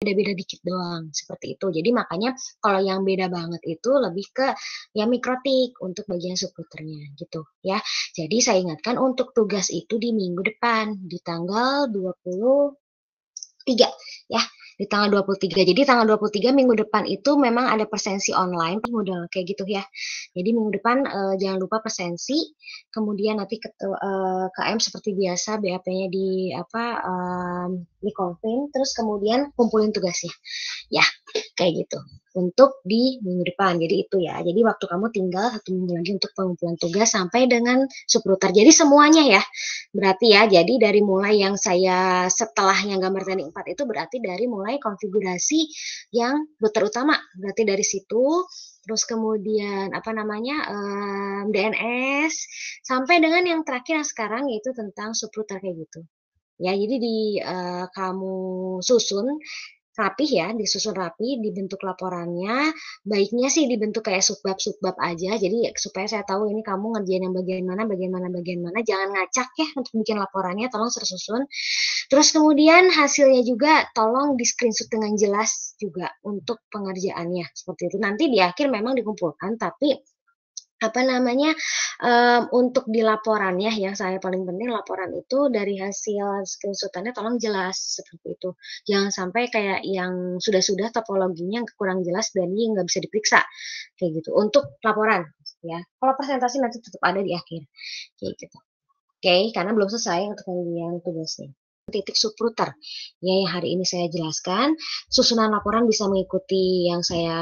beda-beda dikit doang, seperti itu. Jadi makanya kalau yang beda banget itu lebih ke ya mikrotik untuk bagian subrouternya gitu ya. Jadi saya ingatkan untuk tugas itu di minggu depan di tanggal 23 ya, di tanggal 23. Jadi tanggal 23 minggu depan itu memang ada presensi online, model kayak gitu ya. Jadi minggu depan jangan lupa presensi, kemudian nanti KM seperti biasa BAP-nya di apa di konfirm, terus kemudian kumpulin tugasnya. Ya, kayak gitu untuk di minggu depan. Jadi itu ya. Jadi waktu kamu tinggal 1 minggu lagi untuk pengumpulan tugas sampai dengan subrouter. Jadi semuanya ya. Berarti ya. Jadi dari mulai yang saya setelah yang gambar teknik 4 itu berarti dari mulai konfigurasi yang router utama. Berarti dari situ terus kemudian apa namanya DNS sampai dengan yang terakhir yang sekarang yaitu tentang subrouter kayak gitu. Ya, jadi kamu susun rapih ya, disusun rapi, dibentuk laporannya. Baiknya sih dibentuk kayak subbab-subbab aja. Jadi supaya saya tahu ini kamu ngerjain yang bagian mana, bagian mana, bagian mana. Jangan ngacak ya untuk bikin laporannya, tolong tersusun. Terus kemudian hasilnya juga tolong di screenshot dengan jelas juga untuk pengerjaannya. Seperti itu. Nanti di akhir memang dikumpulkan, tapi apa namanya untuk di laporan ya yang saya paling penting laporan itu dari hasil screenshotannya tolong jelas seperti itu, jangan sampai kayak yang sudah topologinya kurang jelas dan ini nggak bisa diperiksa kayak gitu untuk laporan ya. Kalau presentasi nanti tetap ada di akhir kayak gitu. Oke, karena belum selesai untuk yang tugasnya titik subrouter ya yang hari ini saya jelaskan. Susunan laporan bisa mengikuti yang saya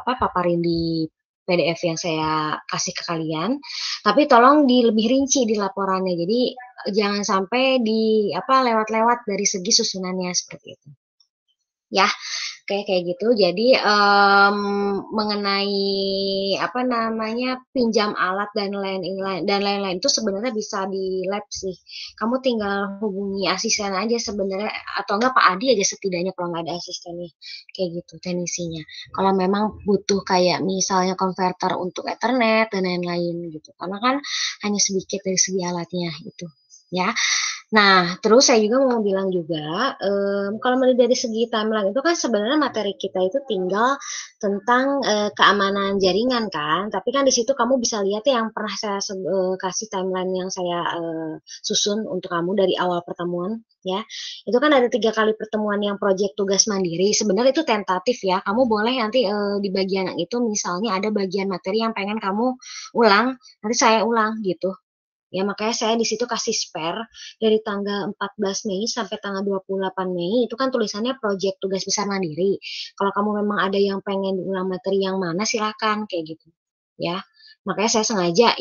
paparin di PDF yang saya kasih ke kalian, tapi tolong lebih rinci di laporannya. Jadi jangan sampai di lewat-lewat dari segi susunannya seperti itu. Ya, kayak gitu. Jadi mengenai apa namanya pinjam alat dan lain-lain itu sebenarnya bisa di lab sih. Kamu tinggal hubungi asisten aja sebenarnya atau enggak Pak Adi aja setidaknya kalau nggak ada asistennya kayak gitu teknisinya. Kalau memang butuh kayak misalnya konverter untuk Ethernet dan lain-lain gitu. Karena kan hanya sedikit dari segi alatnya itu. Ya, nah, terus saya juga mau bilang juga, kalau melihat dari segi timeline itu kan sebenarnya materi kita itu tinggal tentang keamanan jaringan kan, tapi kan di situ kamu bisa lihat ya yang pernah saya kasih timeline yang saya susun untuk kamu dari awal pertemuan ya. Itu kan ada 3 kali pertemuan yang proyek tugas mandiri. Sebenarnya itu tentatif ya. Kamu boleh nanti di bagian yang itu misalnya ada bagian materi yang pengen kamu ulang, nanti saya ulang gitu. Ya, makanya saya di situ kasih spare dari tanggal 14 Mei sampai tanggal 28 Mei itu kan tulisannya proyek tugas besar mandiri. Kalau kamu memang ada yang pengen diulang materi yang mana silakan kayak gitu. Ya. Makanya saya sengaja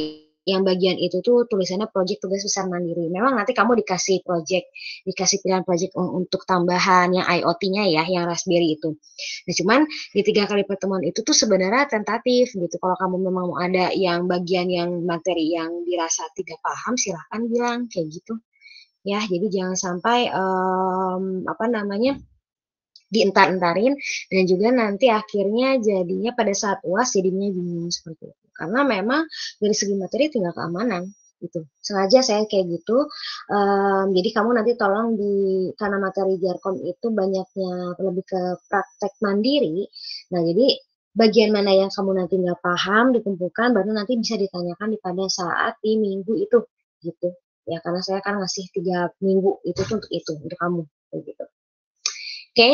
yang bagian itu tuh tulisannya proyek tugas besar mandiri. Memang nanti kamu dikasih pilihan proyek untuk tambahan yang IoT-nya ya, yang Raspberry itu. Nah, cuman di 3 kali pertemuan itu tuh sebenarnya tentatif gitu. Kalau kamu memang mau ada yang bagian yang materi yang dirasa tidak paham, silahkan bilang kayak gitu. Ya, jadi jangan sampai apa namanya dientar-entarin dan juga nanti akhirnya jadinya pada saat UAS jadinya bingung seperti itu. Karena memang dari segi materi tinggal keamanan gitu. Sengaja saya kayak gitu. Jadi kamu nanti tolong karena materi Jarkom itu banyaknya lebih ke praktek mandiri. Nah, jadi bagian mana yang kamu nanti nggak paham dikumpulkan baru nanti bisa ditanyakan pada saat di minggu itu gitu. Ya karena saya kan ngasih 3 minggu itu tuh untuk kamu gitu. Oke,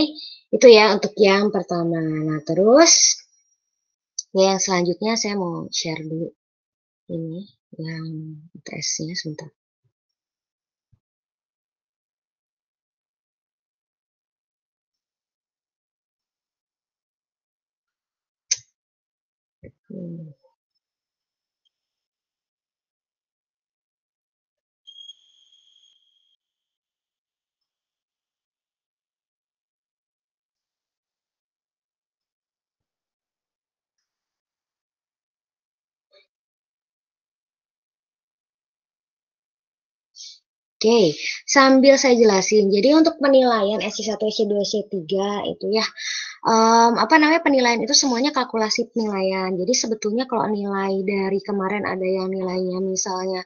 itu ya untuk yang pertama. Nah, terus ya yang selanjutnya saya mau share dulu ini yang tesnya sebentar. Hmm. Oke, sambil saya jelasin. Jadi untuk penilaian SC1, SC2, SC3 itu ya Apa namanya, penilaian itu semuanya kalkulasi penilaian. Jadi sebetulnya kalau nilai dari kemarin ada yang nilainya misalnya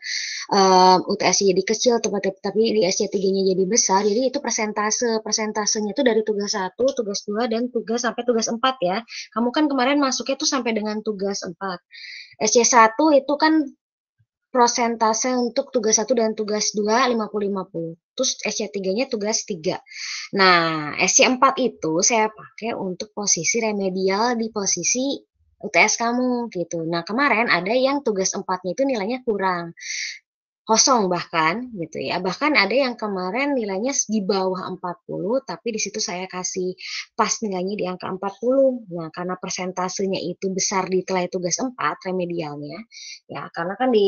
UTS-nya jadi kecil tapi di SC3-nya jadi besar, jadi itu persentasenya itu dari tugas 1, tugas 2, dan tugas sampai tugas 4 ya. Kamu kan kemarin masuknya tuh sampai dengan tugas 4. SC1 itu kan prosentase untuk tugas 1 dan tugas 2 50-50. Terus SC3-nya tugas 3. Nah, SC4 itu saya pakai untuk posisi remedial di posisi UTS kamu gitu. Nah, kemarin ada yang tugas 4-nya itu nilainya kurang kosong bahkan gitu ya. Bahkan ada yang kemarin nilainya di bawah 40 tapi di situ saya kasih pas nilainya di angka 40. Nah, karena persentasenya itu besar di nilai tugas 4 remedialnya ya, karena kan di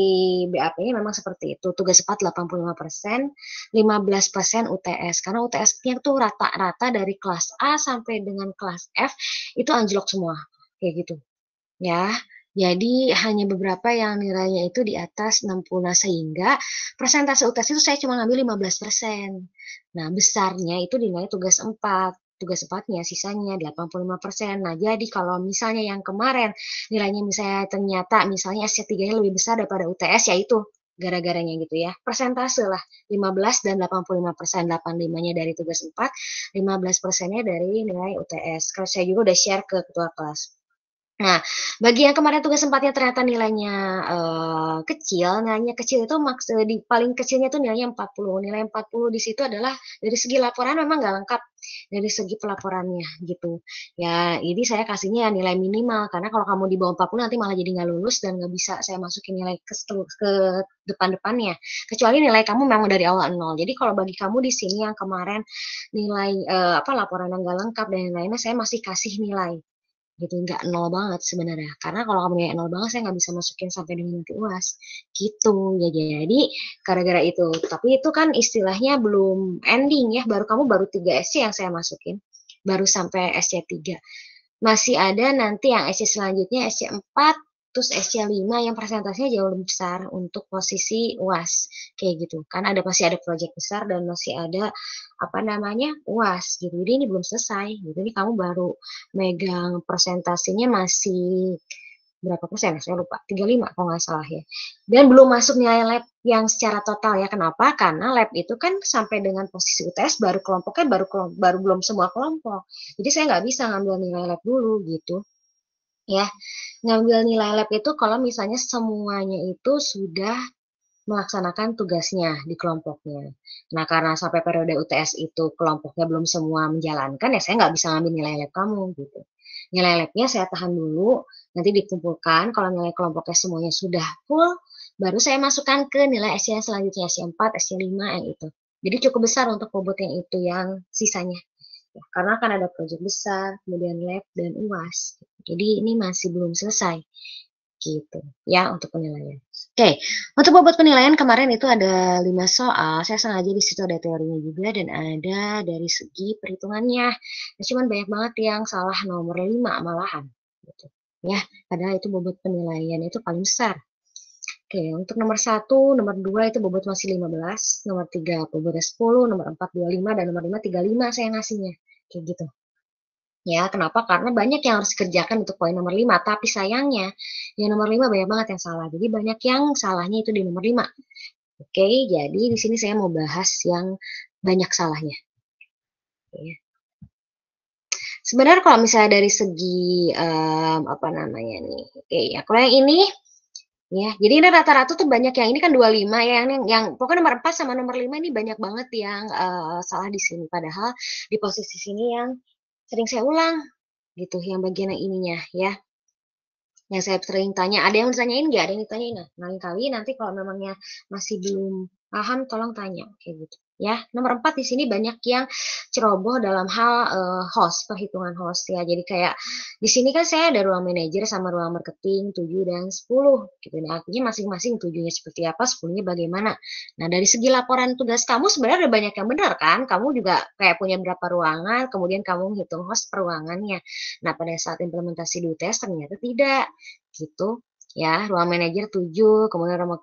BAP-nya memang seperti itu. Tugas 4 85%, 15% UTS. Karena UTS-nya tuh rata-rata dari kelas A sampai dengan kelas F itu anjlok semua kayak gitu ya. Jadi hanya beberapa yang nilainya itu di atas 60. Nah, sehingga persentase UTS itu saya cuma ngambil 15%. Nah, besarnya itu di nilai tugas 4. Tugas 4-nya sisanya 85%. Nah, jadi kalau misalnya yang kemarin nilainya misalnya ternyata misalnya SC3-nya lebih besar daripada UTS, ya itu gara-garanya gitu ya. Persentase lah, 15 dan 85%. 85-nya dari tugas 4, 15%-nya dari nilai UTS. Kalau saya juga udah share ke ketua kelas. Nah, bagi yang kemarin tugas sempatnya ternyata nilainya, nilainya kecil itu maksud di paling kecilnya itu nilainya 40. Nilai 40 di situ adalah dari segi laporan memang nggak lengkap, dari segi pelaporannya gitu. Ya, ini saya kasihnya nilai minimal, karena kalau kamu di bawah 40 nanti malah jadi nggak lulus dan nggak bisa saya masukin nilai ke depan-depannya. Kecuali nilai kamu memang dari awal nol. Jadi kalau bagi kamu di sini yang kemarin nilai, laporan yang nggak lengkap dan lain-lainnya, saya masih kasih nilai gitu, nggak nol banget sebenarnya. Karena kalau kamu nilai nol banget, saya nggak bisa masukin sampai dengan nanti UAS, gitu. Ya jadi gara-gara itu. Tapi itu kan istilahnya belum ending ya, baru 3 SC yang saya masukin, baru sampai SC3. Masih ada nanti yang SC selanjutnya, SC4, terus SC5 yang persentasenya jauh lebih besar untuk posisi UAS kayak gitu kan, masih ada proyek besar dan masih ada apa namanya UAS gitu. Jadi ini belum selesai gitu, ini kamu baru megang persentasenya masih berapa persen, saya lupa, 35 kalau nggak salah ya. Dan belum masuk nilai lab yang secara total ya. Kenapa? Karena lab itu kan sampai dengan posisi UTS baru kelompoknya baru belum semua kelompok. Jadi saya nggak bisa ngambil nilai lab dulu gitu ya. Ngambil nilai lab itu kalau misalnya semuanya itu sudah melaksanakan tugasnya di kelompoknya. Nah, karena sampai periode UTS itu kelompoknya belum semua menjalankan, ya saya nggak bisa ngambil nilai lab kamu gitu. Nilai labnya saya tahan dulu, nanti dikumpulkan, kalau nilai kelompoknya semuanya sudah full, baru saya masukkan ke nilai SC yang selanjutnya, SC4, SC5 yang itu. Jadi cukup besar untuk bobot yang itu, yang sisanya. Ya, karena akan ada proyek besar, kemudian lab, dan UAS. Jadi ini masih belum selesai gitu ya untuk penilaian. Oke, untuk bobot penilaian kemarin itu ada 5 soal. Saya sengaja di situ ada teorinya juga dan ada dari segi perhitungannya. Nah, cuman banyak banget yang salah nomor 5 malahan gitu. Ya, padahal itu bobot penilaian itu paling besar. Oke, untuk nomor 1, nomor 2 itu bobot masih 15, nomor 3 bobotnya 10, nomor 4 25 dan nomor 5 35 saya ngasihnya. Kayak gitu. Ya, kenapa? Karena banyak yang harus dikerjakan untuk poin nomor 5, tapi sayangnya yang nomor 5 banyak banget yang salah. Jadi banyak yang salahnya itu di nomor 5. Oke, jadi di sini saya mau bahas yang banyak salahnya. Oke. Sebenarnya kalau misalnya dari segi apa namanya nih? Oke, ya kalau yang ini ya, jadi ini rata-rata tuh banyak yang ini kan 25 ya, yang pokoknya nomor 4 sama nomor 5 ini banyak banget yang salah di sini. Padahal di posisi sini yang sering saya ulang gitu, yang bagian yang ininya ya. Yang saya sering tanya, ada yang ditanyain nggak? Ada yang ditanyain. Nah, lain kali nanti kalau memangnya masih belum paham, tolong tanya kayak gitu. Ya, nomor 4 di sini banyak yang ceroboh dalam hal host, perhitungan host ya. Jadi kayak di sini kan saya ada ruang manajer sama ruang marketing 7 dan 10 gitu. Nah, artinya masing-masing 7-nya seperti apa, 10-nya bagaimana. Nah, dari segi laporan tugas kamu sebenarnya ada banyak yang benar kan? Kamu juga kayak punya berapa ruangan, kemudian kamu hitung host per ruangannya. Nah, pada saat implementasi di UTS ternyata tidak gitu ya. Ruang manajer 7, kemudian ruang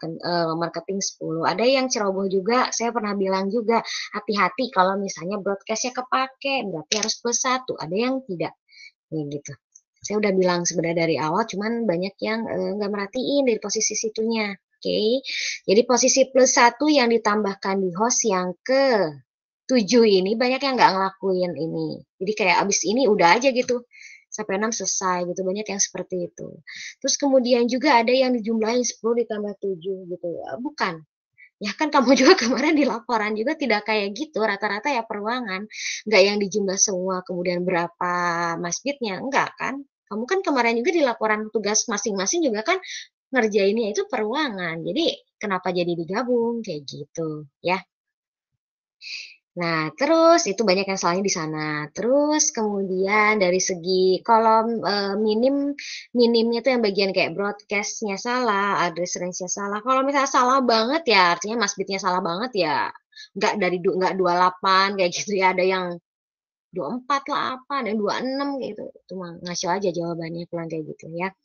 marketing 10. Ada yang ceroboh juga, saya pernah bilang juga hati-hati kalau misalnya broadcastnya kepake berarti harus plus 1, ada yang tidak gitu. Saya udah bilang sebenarnya dari awal, cuman banyak yang nggak merhatiin dari posisi situnya. Oke, jadi posisi +1 yang ditambahkan di host yang ke 7 ini banyak yang nggak ngelakuin ini. Jadi kayak abis ini udah aja gitu. Sampai 6 selesai gitu. Banyak yang seperti itu. Terus kemudian juga ada yang dijumlahin 10 ditambah 7 gitu. Bukan. Ya kan kamu juga kemarin di laporan juga tidak kayak gitu. Rata-rata ya per ruangan. Nggak yang dijumlah semua kemudian berapa masjidnya. Enggak kan. Kamu kan kemarin juga di laporan tugas masing-masing juga kan ngerjainnya itu per ruangan. Jadi kenapa jadi digabung kayak gitu ya. Nah, terus itu banyak yang salahnya di sana. Terus kemudian dari segi kolom minimnya tuh yang bagian kayak broadcast-nya salah, address range-nya salah. Kalau misalnya salah banget ya, artinya masbitnya salah banget ya, nggak dari nggak 28 kayak gitu ya, ada yang 24 lah apa, ada yang 26 gitu. Itu mah ngaco aja jawabannya pulang kayak gitu ya.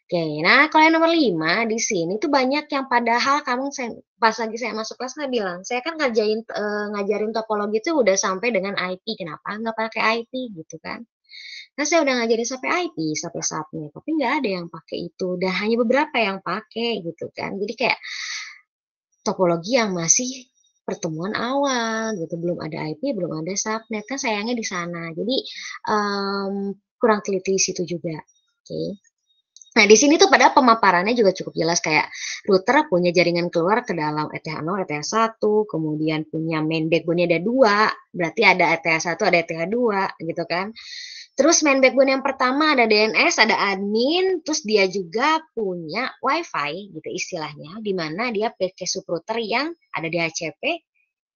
Oke, nah kalau yang nomor 5 di sini tuh banyak yang padahal kamu pas lagi saya masuk kelas saya bilang, saya kan ngajarin topologi itu udah sampai dengan IP, kenapa nggak pakai IP gitu kan? Nah saya udah ngajarin sampai IP, sampai subnet, tapi nggak ada yang pakai itu, dan hanya beberapa yang pakai gitu kan. Jadi kayak topologi yang masih pertemuan awal gitu, belum ada IP, belum ada subnet, kan sayangnya di sana. Jadi kurang teliti di situ juga. Oke. Nah, di sini tuh padahal pemaparannya juga cukup jelas kayak router punya jaringan keluar ke dalam ETH0, ETH1, kemudian punya main backbone-nya ada 2, berarti ada ETH1, ada ETH2 gitu kan. Terus main backbone yang pertama ada DNS, ada admin, terus dia juga punya WiFi gitu istilahnya, di mana dia pakai subrouter yang ada di HCP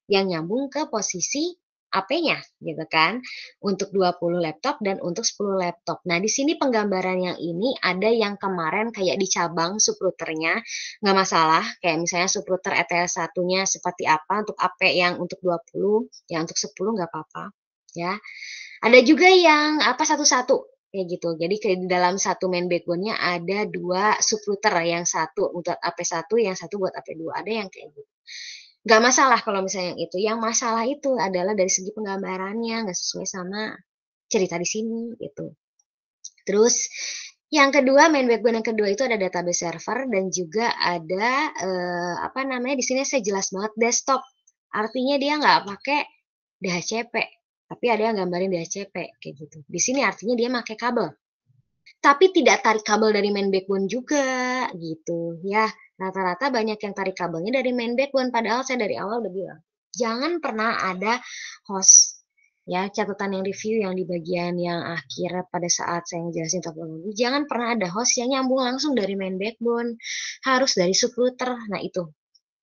yang nyambung ke posisi AP-nya gitu kan, untuk 20 laptop dan untuk 10 laptop. Nah, di sini penggambaran yang ini ada yang kemarin kayak di cabang subrouternya, nggak masalah, kayak misalnya subrouter ETH1-nya seperti apa untuk AP yang untuk 20, ya untuk 10 nggak apa-apa, ya. Ada juga yang apa satu-satu kayak gitu. Jadi kayak di dalam satu main backbone-nya ada 2 subrouter, yang satu untuk AP1, yang satu buat AP2, ada yang kayak gitu. Nggak masalah kalau misalnya yang itu, yang masalah itu adalah dari segi penggambarannya, nggak sesuai sama cerita di sini, gitu. Terus yang kedua, main backbone yang kedua itu ada database server dan juga ada, apa namanya, di sini saya jelas banget desktop. Artinya dia nggak pakai DHCP, tapi ada yang gambarin DHCP, kayak gitu. Di sini artinya dia pakai kabel. Tapi tidak tarik kabel dari main backbone juga, gitu ya. Rata-rata banyak yang tarik kabelnya dari main backbone, padahal saya dari awal udah bilang, jangan pernah ada host, ya catatan yang review yang di bagian yang akhir pada saat saya ngejelasin topologi, jangan pernah ada host yang nyambung langsung dari main backbone, harus dari subrouter. Nah itu,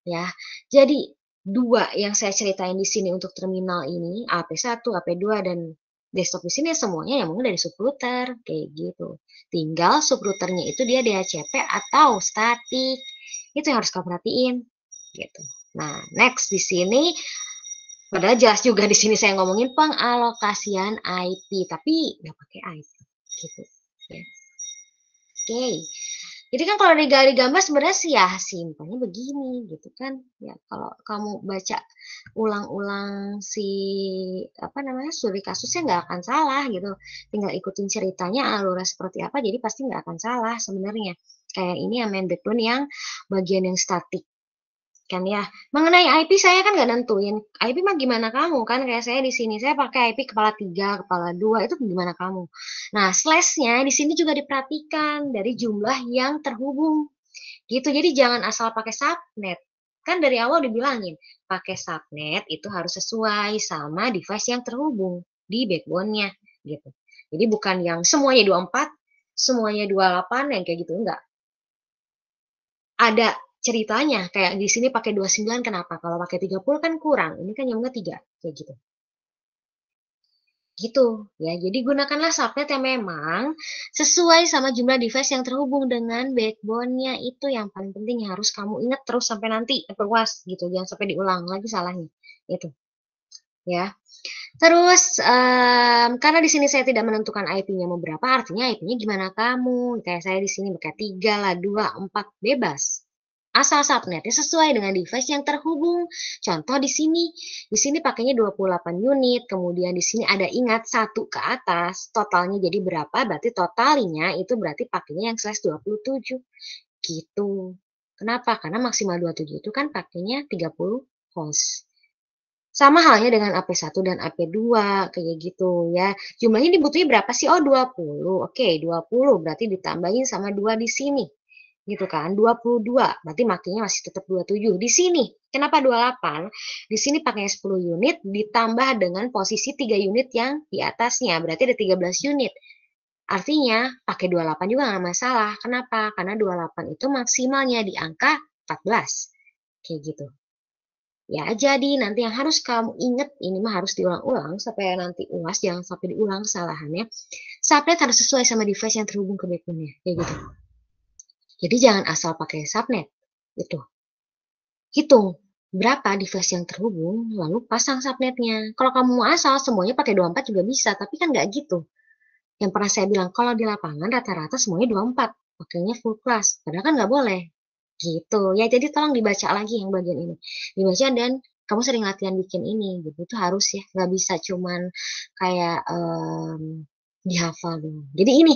ya. Jadi dua yang saya ceritain di sini untuk terminal ini, AP1, AP2, dan desktop di sini semuanya nyambungnya dari subrouter, kayak gitu. Tinggal subrouternya itu dia DHCP atau statik. Itu yang harus kamu perhatiin, gitu. Nah, next di sini padahal jelas juga di sini saya ngomongin pengalokasian IP, tapi nggak pakai IP, gitu. Ya. Oke. Jadi kan kalau digali gambar sebenarnya sih ya simpelnya begini gitu kan. Ya kalau kamu baca ulang-ulang si apa namanya studi kasusnya nggak akan salah gitu. Tinggal ikutin ceritanya alurnya seperti apa jadi pasti nggak akan salah sebenarnya. Kayak ini yang main backbone yang bagian yang statik kan ya. Mengenai IP saya kan nggak nentuin. IP mah gimana kamu kan kayak saya di sini saya pakai IP kepala 3, kepala 2 itu gimana kamu. Nah, slashnya di sini juga diperhatikan dari jumlah yang terhubung gitu. Jadi jangan asal pakai subnet. Kan dari awal dibilangin, pakai subnet itu harus sesuai sama device yang terhubung di backbone-nya gitu. Jadi bukan yang semuanya 24, semuanya 28 yang kayak gitu enggak. Ada ceritanya, kayak di sini pakai 29 kenapa? Kalau pakai 30 kan kurang, ini kan nyambungnya 3, kayak gitu. Gitu, ya. Jadi gunakanlah subnet yang memang sesuai sama jumlah device yang terhubung dengan backbone-nya itu yang paling penting yang harus kamu ingat terus sampai nanti sampai UAS gitu, jangan sampai diulang lagi salahnya. Itu, ya. Terus karena di sini saya tidak menentukan IP-nya mau berapa, artinya IP-nya gimana kamu? Kayak saya di sini pakai 3 lah, 2, 4, bebas. asal subnetnya sesuai dengan device yang terhubung. Contoh di sini pakainya 28 unit, kemudian di sini ada ingat satu ke atas, totalnya jadi berapa? Berarti totalnya itu berarti pakainya yang slash 27. Gitu. Kenapa? Karena maksimal 27 itu kan pakainya 30 host. Sama halnya dengan AP1 dan AP2, kayak gitu ya. Jumlahnya dibutuhin berapa sih? Oh, 20. Oke, 20 berarti ditambahin sama 2 di sini. Gitu kan, 22. Berarti makanya masih tetap 27. Di sini, kenapa 28? Di sini pakai 10 unit ditambah dengan posisi 3 unit yang di atasnya. Berarti ada 13 unit. Artinya, pakai 28 juga nggak masalah. Kenapa? Karena 28 itu maksimalnya di angka 14. Kayak gitu. Ya, jadi nanti yang harus kamu ingat, ini mah harus diulang-ulang sampai nanti UAS, jangan sampai diulang kesalahannya. Subnet harus sesuai sama device yang terhubung ke backbone-nya, kayak gitu. Jadi jangan asal pakai subnet, itu. Hitung berapa device yang terhubung, lalu pasang subnetnya. Kalau kamu mau asal semuanya pakai 24 juga bisa, tapi kan nggak gitu. Yang pernah saya bilang, kalau di lapangan rata-rata semuanya 24, pakainya full class. Padahal kan nggak boleh. Gitu. Ya, jadi tolong dibaca lagi yang bagian ini. Dibaca dan kamu sering latihan bikin ini. Gitu. Itu harus ya. Nggak bisa cuman kayak dihafal doang. Jadi ini,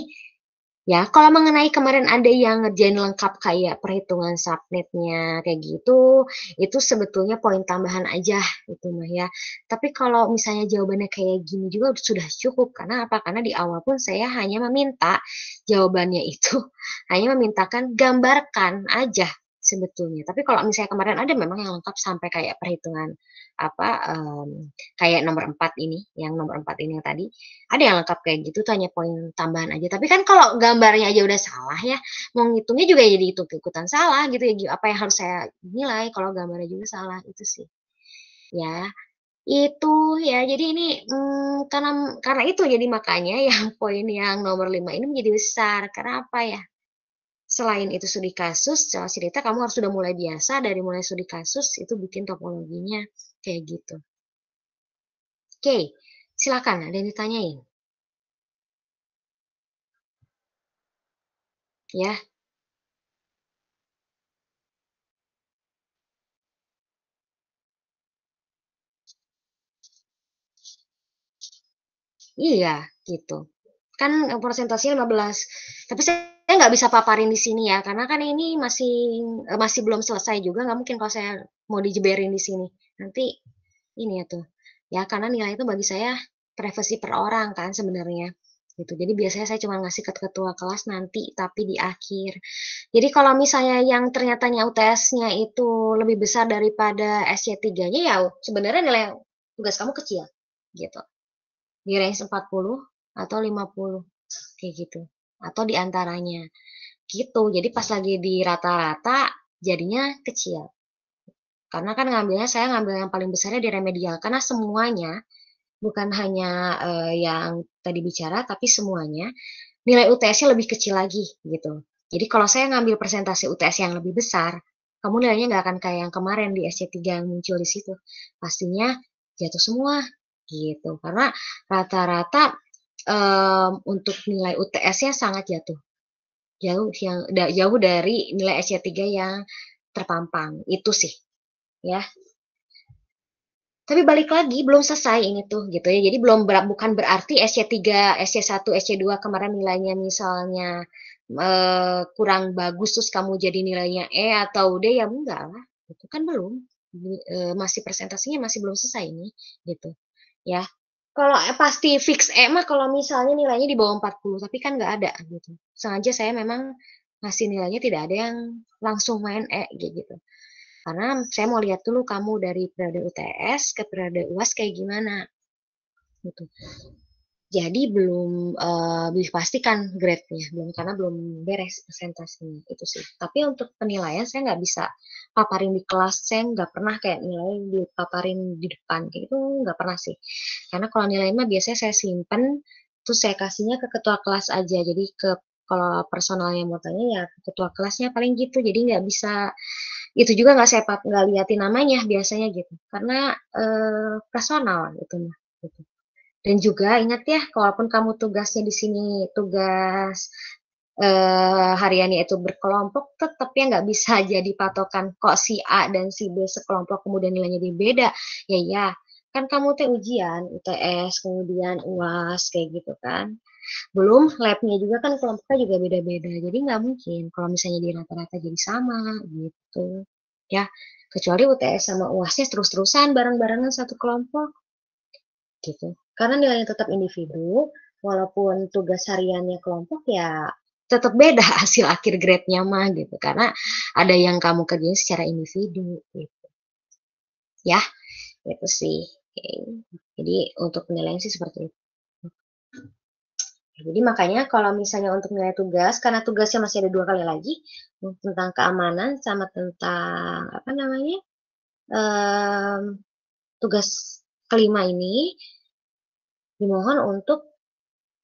ya, kalau mengenai kemarin ada yang ngerjain lengkap kayak perhitungan subnetnya kayak gitu, itu sebetulnya poin tambahan aja itu mah ya. Tapi kalau misalnya jawabannya kayak gini juga sudah cukup. Karena apa? Karena di awal pun saya hanya meminta jawabannya itu hanya memintakan gambarkan aja sebetulnya. Tapi kalau misalnya kemarin ada memang yang lengkap sampai kayak perhitungan apa kayak nomor 4 ini, yang nomor 4 ini yang tadi, ada yang lengkap kayak gitu tuh hanya poin tambahan aja. Tapi kan kalau gambarnya aja udah salah ya, mau ngitungnya juga jadi ikut-ikutan salah gitu ya. Apa yang harus saya nilai kalau gambarnya juga salah itu sih. Ya, itu ya. Jadi ini karena itu jadi makanya yang poin yang nomor 5 ini menjadi besar. Karena apa ya? Selain itu studi kasus, secara cerita kamu harus sudah mulai biasa dari mulai studi kasus itu bikin topologinya kayak gitu. Oke, silakan ada yang ditanyain. Ya, iya gitu. Kan persentasenya 15. Tapi saya nggak bisa paparin di sini ya, karena kan ini masih belum selesai juga, nggak mungkin kalau saya mau dijeberin di sini. Nanti ini ya tuh. Ya, karena nilai itu bagi saya privasi per orang kan sebenarnya. Gitu. Jadi biasanya saya cuma ngasih ke ketua kelas nanti, tapi di akhir. Jadi kalau misalnya yang ternyatanya UTS-nya itu lebih besar daripada SC3-nya, ya sebenarnya nilai tugas kamu kecil. Gitu. Di range 40 atau 50 kayak gitu. Atau di antaranya gitu. Jadi pas lagi di rata-rata jadinya kecil. Karena kan saya ngambil yang paling besarnya di remedial karena semuanya bukan hanya yang tadi bicara tapi semuanya nilai UTS-nya lebih kecil lagi gitu. Jadi kalau saya ngambil presentasi UTS yang lebih besar, kamu nilainya nggak akan kayak yang kemarin di SC3 yang muncul di situ. Pastinya jatuh semua gitu. Karena rata-rata untuk nilai UTS-nya sangat jatuh. Jauh dari nilai SC3 yang terpampang. Itu sih, ya. Tapi balik lagi belum selesai ini tuh gitu ya. Jadi bukan berarti SC3, SC1, SC2 kemarin nilainya misalnya kurang bagus terus kamu jadi nilainya E atau D ya enggak lah. Itu kan belum. Masih presentasinya masih belum selesai ini gitu. Ya. Kalau pasti fix E mah kalau misalnya nilainya di bawah 40, tapi kan nggak ada gitu. Sengaja saya memang ngasih nilainya tidak ada yang langsung main E gitu. Karena saya mau lihat dulu kamu dari periode UTS ke periode UAS kayak gimana gitu. Jadi belum dipastikan grade-nya, belum karena belum beres presentasinya itu sih. Tapi untuk penilaian saya nggak bisa paparin di kelas, saya nggak pernah kayak nilai dipaparin di depan kayak itu nggak pernah sih. Karena kalau nilai mah biasanya saya simpen, terus saya kasihnya ke ketua kelas aja. Jadi kalau personalnya mau tanya ya ke ketua kelasnya paling gitu. Jadi nggak bisa itu juga nggak liatin namanya biasanya gitu karena personal gitu mah gitu. Dan juga ingat ya, walaupun kamu tugasnya di sini tugas hariannya itu berkelompok, tetap ya nggak bisa jadi patokan kok si A dan si B sekelompok kemudian nilainya jadi beda. Ya ya, kan kamu teh ujian, UTS, kemudian UAS kayak gitu kan. Belum labnya juga kan kelompoknya juga beda-beda. Jadi nggak mungkin kalau misalnya di rata-rata jadi sama gitu. Ya, kecuali UTS sama UASnya terus-terusan bareng-barengan satu kelompok gitu. Karena nilainya tetap individu, walaupun tugas hariannya kelompok ya tetap beda hasil akhir grade-nya mah gitu. Karena ada yang kamu kerjain secara individu gitu. Ya, itu sih. Oke. Jadi untuk penilaian sih seperti itu. Jadi makanya kalau misalnya untuk nilai tugas, karena tugasnya masih ada 2 kali lagi, tentang keamanan sama tentang apa namanya, em, tugas kelima ini, dimohon untuk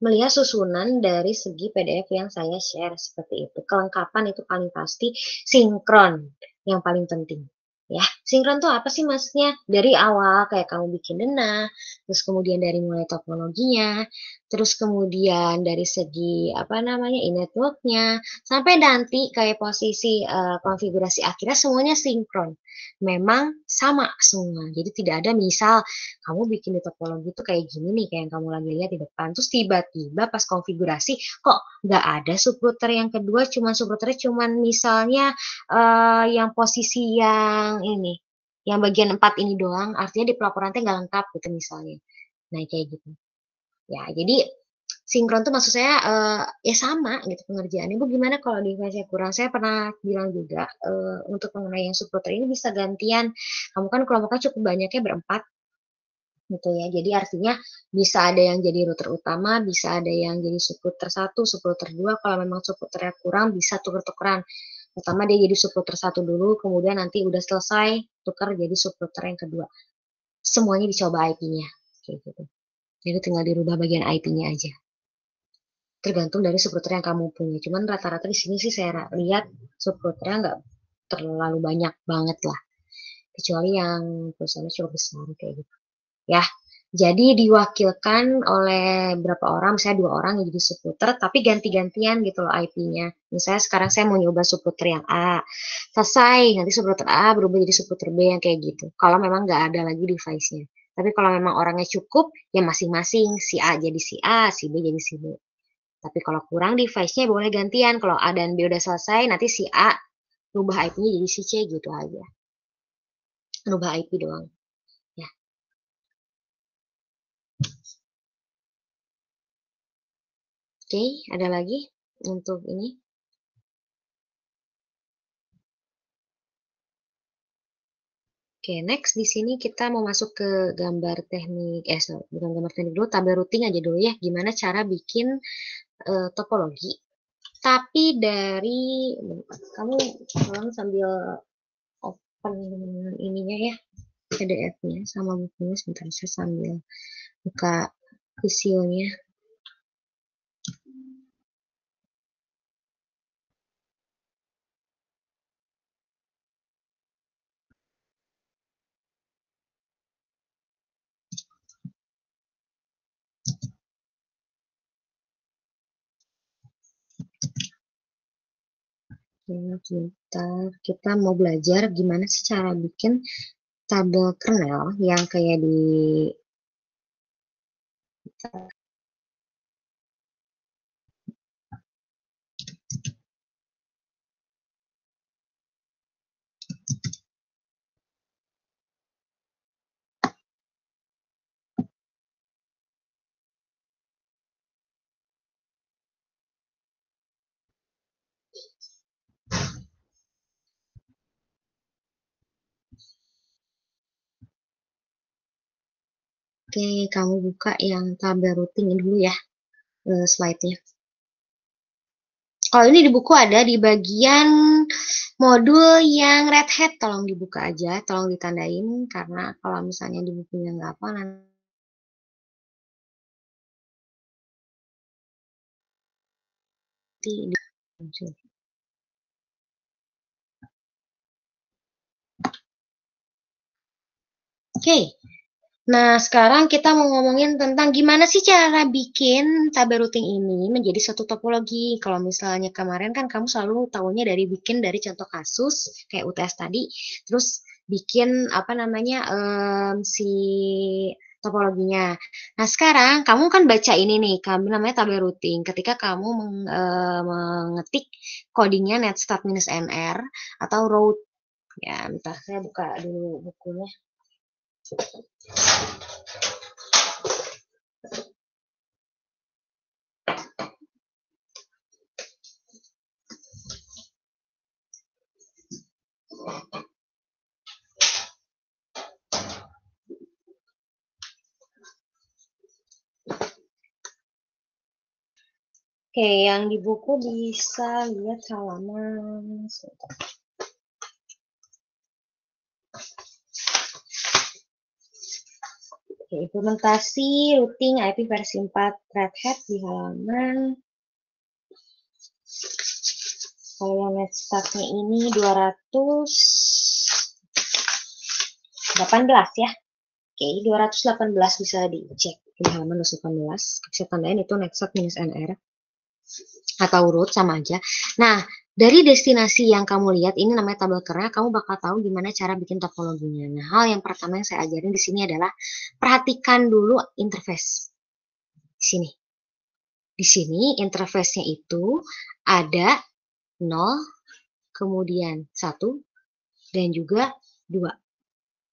melihat susunan dari segi PDF yang saya share seperti itu. Kelengkapan itu paling pasti sinkron yang paling penting. Ya, sinkron tuh apa sih maksudnya? Dari awal kayak kamu bikin denah, terus kemudian dari mulai topologinya, terus kemudian dari segi apa namanya e-networknya, sampai nanti kayak posisi konfigurasi akhirnya semuanya sinkron. Memang sama semua. Jadi tidak ada misal kamu bikin di topologi tuh kayak gini nih, kayak yang kamu lagi lihat di depan. Terus tiba-tiba pas konfigurasi, kok nggak ada subrouter yang kedua, cuman subrouternya cuman misalnya yang posisi yang ini, yang bagian 4 ini doang, artinya di pelaporan teh nggak lengkap gitu misalnya. Nah, kayak gitu. Ya, jadi sinkron tuh maksud saya ya sama gitu pengerjaannya. Bu gimana kalau di saya kurang? Saya pernah bilang juga untuk mengenai yang subrouter ini bisa gantian. Kamu kan kelompoknya cukup banyaknya berempat gitu ya. Jadi artinya bisa ada yang jadi router utama, bisa ada yang jadi subrouter satu, subrouter dua. Kalau memang subrouternya kurang, bisa tuker-tukeran. Pertama dia jadi subrouter satu dulu, kemudian nanti udah selesai tukar jadi subrouter yang kedua. Semuanya dicoba IP-nya, kayak gitu. Jadi tinggal dirubah bagian IP-nya aja. Tergantung dari subrouter yang kamu punya. Cuman rata-rata di sini sih saya lihat subrouternya nggak terlalu banyak banget lah. Kecuali yang perusahaannya cukup besar kayak gitu. Ya, jadi diwakilkan oleh berapa orang, misalnya 2 orang yang jadi subrouter, tapi ganti-gantian gitu loh IP-nya. Misalnya sekarang saya mau nyoba subrouter yang A, selesai, nanti subrouter A berubah jadi subrouter B yang kayak gitu. Kalau memang nggak ada lagi device-nya. Tapi kalau memang orangnya cukup, ya masing-masing si A jadi si A, si B jadi si B. Tapi kalau kurang device-nya boleh gantian. Kalau A dan B udah selesai, nanti si A rubah IP-nya jadi si C gitu aja. Rubah IP doang. Ya. Oke, ada lagi untuk ini. Oke, next di sini kita mau masuk ke gambar teknik, sorry, bukan gambar teknik dulu, tabel routing aja dulu ya. Gimana cara bikin topologi. Tapi dari, kamu tolong sambil open ininya ya, PDF-nya sama bukunya sebentar, saya sambil buka visionya. Kita mau belajar gimana sih cara bikin tabel kernel yang kayak di Oke, kamu buka yang tabel routing dulu ya, slide-nya. Kalau ini di buku ada di bagian modul yang red hat, tolong dibuka aja, tolong ditandain, karena kalau misalnya di bukunya nggak apa, nanti muncul. Oke, Nah, sekarang kita mau ngomongin tentang gimana sih cara bikin tabel routing ini menjadi satu topologi. Kalau misalnya kemarin kan kamu selalu tahunya dari bikin dari contoh kasus kayak UTS tadi, terus bikin apa namanya si topologinya. Nah, sekarang kamu kan baca ini nih, kamu namanya tabel routing. Ketika kamu mengetik codingnya netstat minus nr atau route ya, entah saya buka dulu bukunya. Oke, yang di buku bisa lihat halaman. Oke, implementasi routing IP versi 4 Red Hat di halaman. Kalau yang netstartnya ini 218 ya. Oke, 218 bisa dicek di halaman 218. Bisa tandain itu netstat minus NR. Atau root sama aja. Nah, dari destinasi yang kamu lihat ini namanya tabel kerja, kamu bakal tahu gimana cara bikin topologinya. Nah, hal yang pertama yang saya ajarin di sini adalah perhatikan dulu interface. Di sini. Di sini interface-nya itu ada 0, kemudian 1, dan juga 2.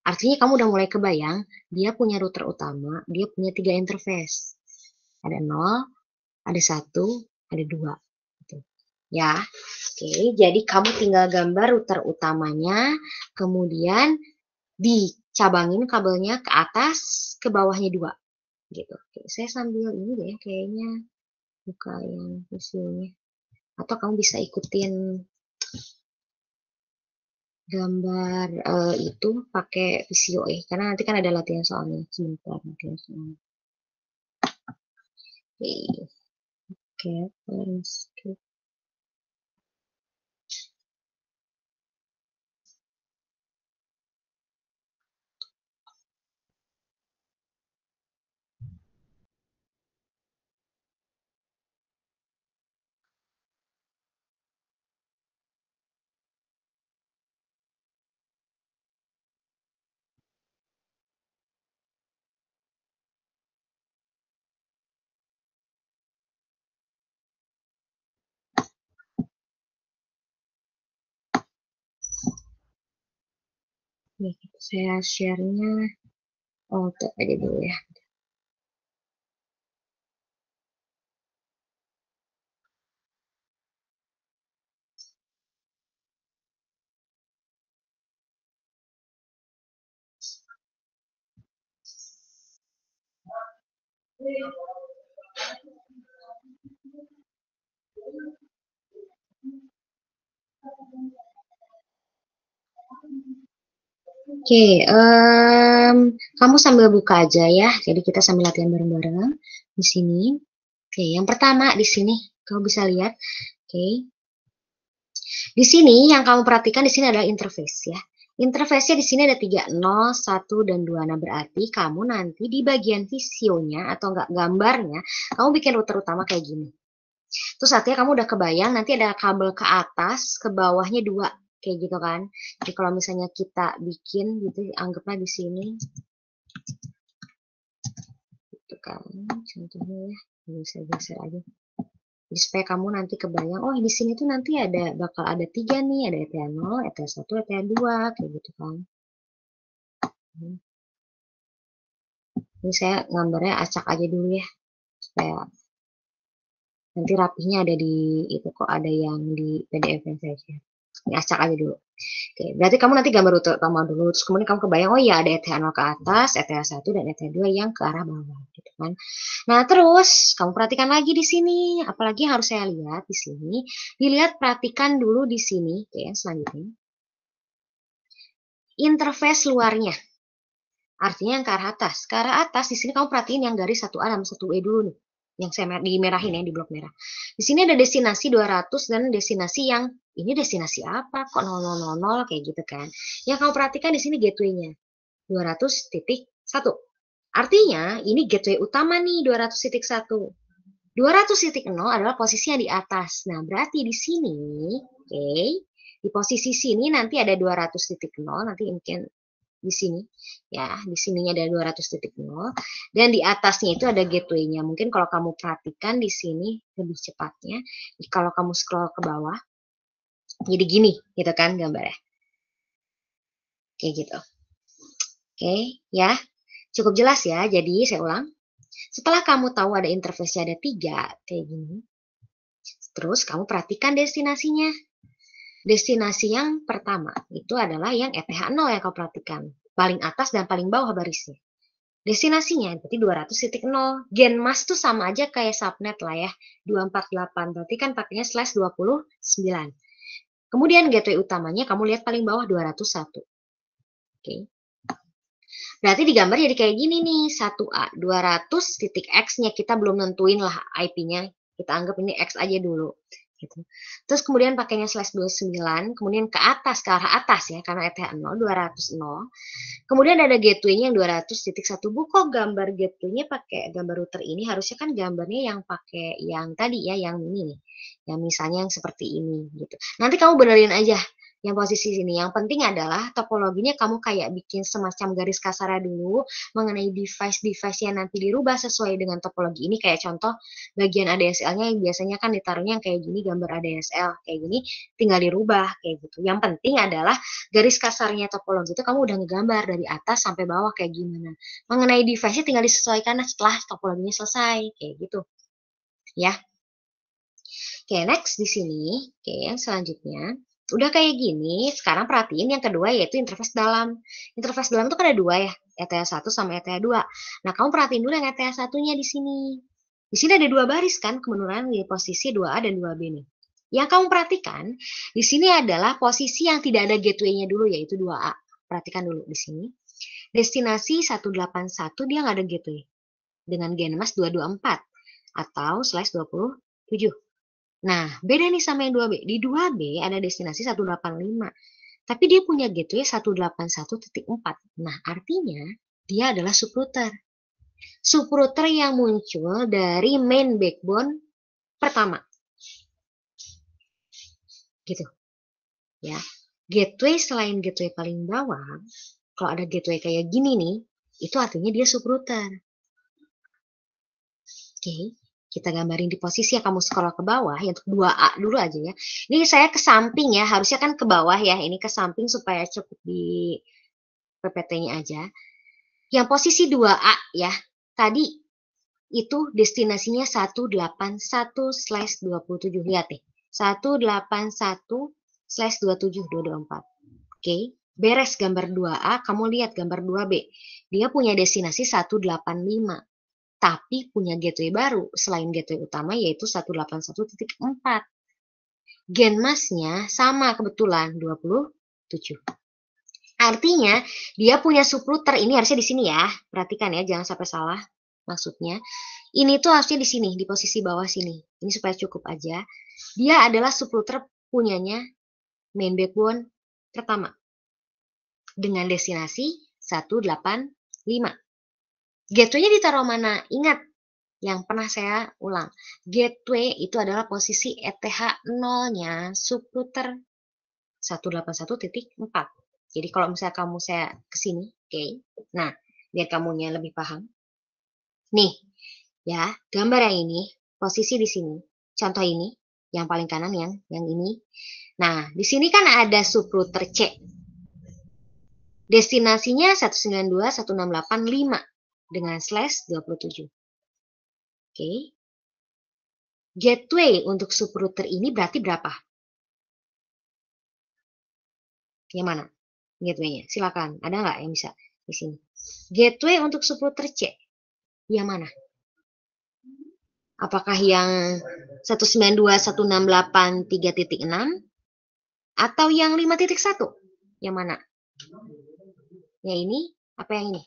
Artinya kamu udah mulai kebayang, dia punya router utama, dia punya 3 interface. Ada 0, ada 1, ada 2. Ya, oke. Jadi kamu tinggal gambar router utamanya, kemudian dicabangin kabelnya ke atas, ke bawahnya 2. Gitu. Oke, saya sambil ini deh kayaknya buka yang visualnya. Atau kamu bisa ikutin gambar itu pakai visio karena nanti kan ada latihan soalnya sebentar latihan soalnya. Oke. Nih, saya share-nya tuh aja dulu ya. Oke, kamu sambil buka aja ya. Jadi kita sambil latihan bareng-bareng di sini. Oke, yang pertama di sini kamu bisa lihat. Oke, di sini yang kamu perhatikan di sini adalah interface ya. Interface-nya di sini ada 3, 0, 1, dan 2. Nah, berarti kamu nanti di bagian visionya atau enggak gambarnya, kamu bikin router utama kayak gini. Terus artinya kamu udah kebayang nanti ada kabel ke atas, ke bawahnya 2. Kayak gitu kan. Jadi kalau misalnya kita bikin gitu, anggaplah di sini. Gitu kan. Contohnya ya. Bisa geser aja. Jadi supaya kamu nanti kebayang, oh di sini tuh nanti bakal ada 3 nih, ada ETA 0, ETA 1, ETA 2, kayak gitu kan. Ini saya gambarnya acak aja dulu ya, supaya nanti rapihnya ada di itu kok, ada yang di PDF yang saya share. Ini acak aja dulu. Oke, berarti kamu nanti gambar router utama dulu, terus kemudian kamu kebayang, oh iya ada ETA 0 ke atas, ETA 1 dan ETA 2 yang ke arah bawah, gitu kan. Nah, terus kamu perhatikan lagi di sini, apalagi yang harus saya lihat di sini, dilihat perhatikan dulu di sini, oke, selanjutnya. Interface luarnya. Artinya yang ke arah atas. Ke arah atas, di sini kamu perhatiin yang garis 1A dan 1E dulu nih. Yang saya dimerahin ya, di blok merah. Di sini ada destinasi 200 dan destinasi yang, ini destinasi apa? Kok 0000 kayak gitu kan. Yang kamu perhatikan di sini gateway-nya. 200.1. Artinya, ini gateway utama nih 200.1. 200.0 adalah posisi yang di atas. Nah, berarti di sini, oke, di posisi sini nanti ada 200.0, nanti mungkin di sini, ya, di sininya ada 200.0, dan di atasnya itu ada gateway-nya. Mungkin kalau kamu perhatikan di sini lebih cepatnya, kalau kamu scroll ke bawah, jadi gini, gitu kan gambarnya, kayak gitu. Oke, ya, cukup jelas ya. Jadi saya ulang, setelah kamu tahu ada interface-nya ada 3, kayak gini, terus kamu perhatikan destinasinya. Destinasi yang pertama itu adalah yang ETH0 yang kau perhatikan. Paling atas dan paling bawah barisnya. Destinasinya berarti 200.0. Gen mas tuh sama aja kayak subnet lah ya. 248. Berarti kan pakainya /29. Kemudian gateway utamanya kamu lihat paling bawah 201. Oke. Berarti digambar jadi kayak gini nih. 1A. 200.x-nya kita belum nentuin lah IP-nya. Kita anggap ini X aja dulu. Gitu. Terus kemudian pakainya /29, kemudian ke atas, ke arah atas ya, karena ETH0, 200. Kemudian ada gateway-nya yang 200.1. Bu, kok gambar gateway-nya pakai gambar router ini? Harusnya kan gambarnya yang pakai yang tadi ya, yang ini nih. Yang misalnya yang seperti ini gitu. Nanti kamu benerin aja yang posisi sini. Yang penting adalah topologinya kamu kayak bikin semacam garis kasarnya dulu mengenai device-device yang nanti dirubah sesuai dengan topologi ini. Kayak contoh bagian ADSL-nya yang biasanya kan ditaruhnya yang kayak gini, gambar ADSL kayak gini, tinggal dirubah kayak gitu. Yang penting adalah garis kasarnya topologi itu kamu udah ngegambar dari atas sampai bawah kayak gimana. Mengenai device-nya tinggal disesuaikan setelah topologinya selesai kayak gitu. Ya. Oke, next di sini. Oke, yang selanjutnya. Udah kayak gini, sekarang perhatiin yang kedua yaitu interface dalam. Interface dalam itu kan ada dua ya, ETH1 sama ETH2. Nah, kamu perhatiin dulu yang ETH1-nya di sini. Di sini ada dua baris kan, kebenaran di posisi 2A dan 2B nih. Yang kamu perhatikan, di sini adalah posisi yang tidak ada gateway-nya dulu, yaitu 2A. Perhatikan dulu di sini. Destinasi 181 dia nggak ada gateway. Dengan genmas 224 atau /27. Nah, beda nih sama yang 2B. Di 2B ada destinasi 185. Tapi dia punya gateway 181.4. Nah, artinya dia adalah subrouter. Subrouter yang muncul dari main backbone pertama. Gitu. Ya. Gateway selain gateway paling bawah, kalau ada gateway kayak gini nih, itu artinya dia subrouter. Oke. Kita gambarin di posisi yang kamu scroll ke bawah, yang untuk 2A dulu aja ya. Ini saya ke samping ya, harusnya kan ke bawah ya. Ini ke samping supaya cukup di PPT-nya aja. Yang posisi 2A ya, tadi itu destinasinya 181/27. Lihat deh, 181/27224. Oke, beres gambar 2A, kamu lihat gambar 2B. Dia punya destinasi 185. Tapi punya gateway baru selain gateway utama yaitu 181.4. Genmasnya sama kebetulan 27. Artinya dia punya subrouter, ini harusnya di sini ya. Perhatikan ya, jangan sampai salah maksudnya. Ini tuh harusnya di sini, di posisi bawah sini. Ini supaya cukup aja. Dia adalah subrouter punyanya main backbone pertama dengan destinasi 185. Gateway-nya ditaruh mana? Ingat, yang pernah saya ulang. Gateway itu adalah posisi ETH0-nya subrouter 181.4. Jadi kalau misalnya kamu saya ke sini, oke. Nah, biar kamunya lebih paham. Nih, ya, gambar yang ini, posisi di sini. Contoh ini, yang paling kanan yang ini. Nah, di sini kan ada subrouter C. Destinasinya 192.168.5 dengan /27. Oke. Gateway untuk subrouter ini berarti berapa? Yang mana? Gateway-nya. Silakan. Ada nggak yang bisa di sini? Gateway untuk subrouter C. Yang mana? Apakah yang 192.168.3.6 atau yang 5.1? Yang mana? Yang ini? Apa yang ini?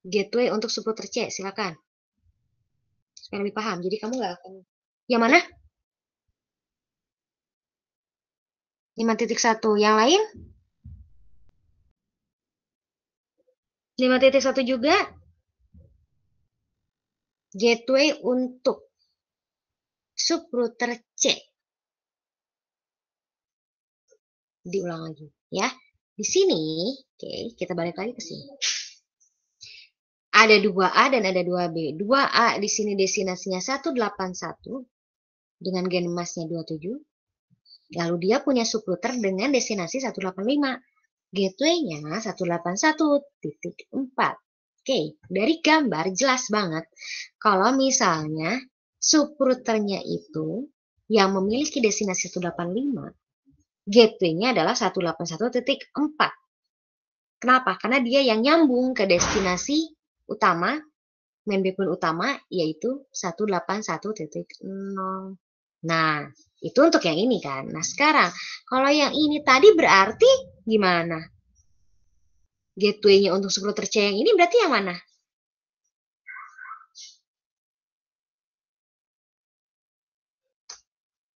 Gateway untuk subrouter C. Silakan. Supaya lebih paham. Jadi kamu nggak akan... Yang mana? 5.1. Yang lain? 5.1 juga gateway untuk subrouter C. Diulang lagi ya. Di sini, oke, kita balik lagi ke sini. Ada 2A dan ada 2B. 2A di sini destinasinya 181 dengan gen emasnya 27. Lalu dia punya subrouter dengan destinasi 185. Gateway-nya 181.4. Oke, dari gambar jelas banget kalau misalnya subrouternya itu yang memiliki destinasi 185, gateway-nya adalah 181.4. Kenapa? Karena dia yang nyambung ke destinasi utama, main backbone utama, yaitu 181.0. Nah, itu untuk yang ini kan. Nah, sekarang kalau yang ini tadi berarti gimana? Gateway-nya untuk subrouter C yang ini berarti yang mana?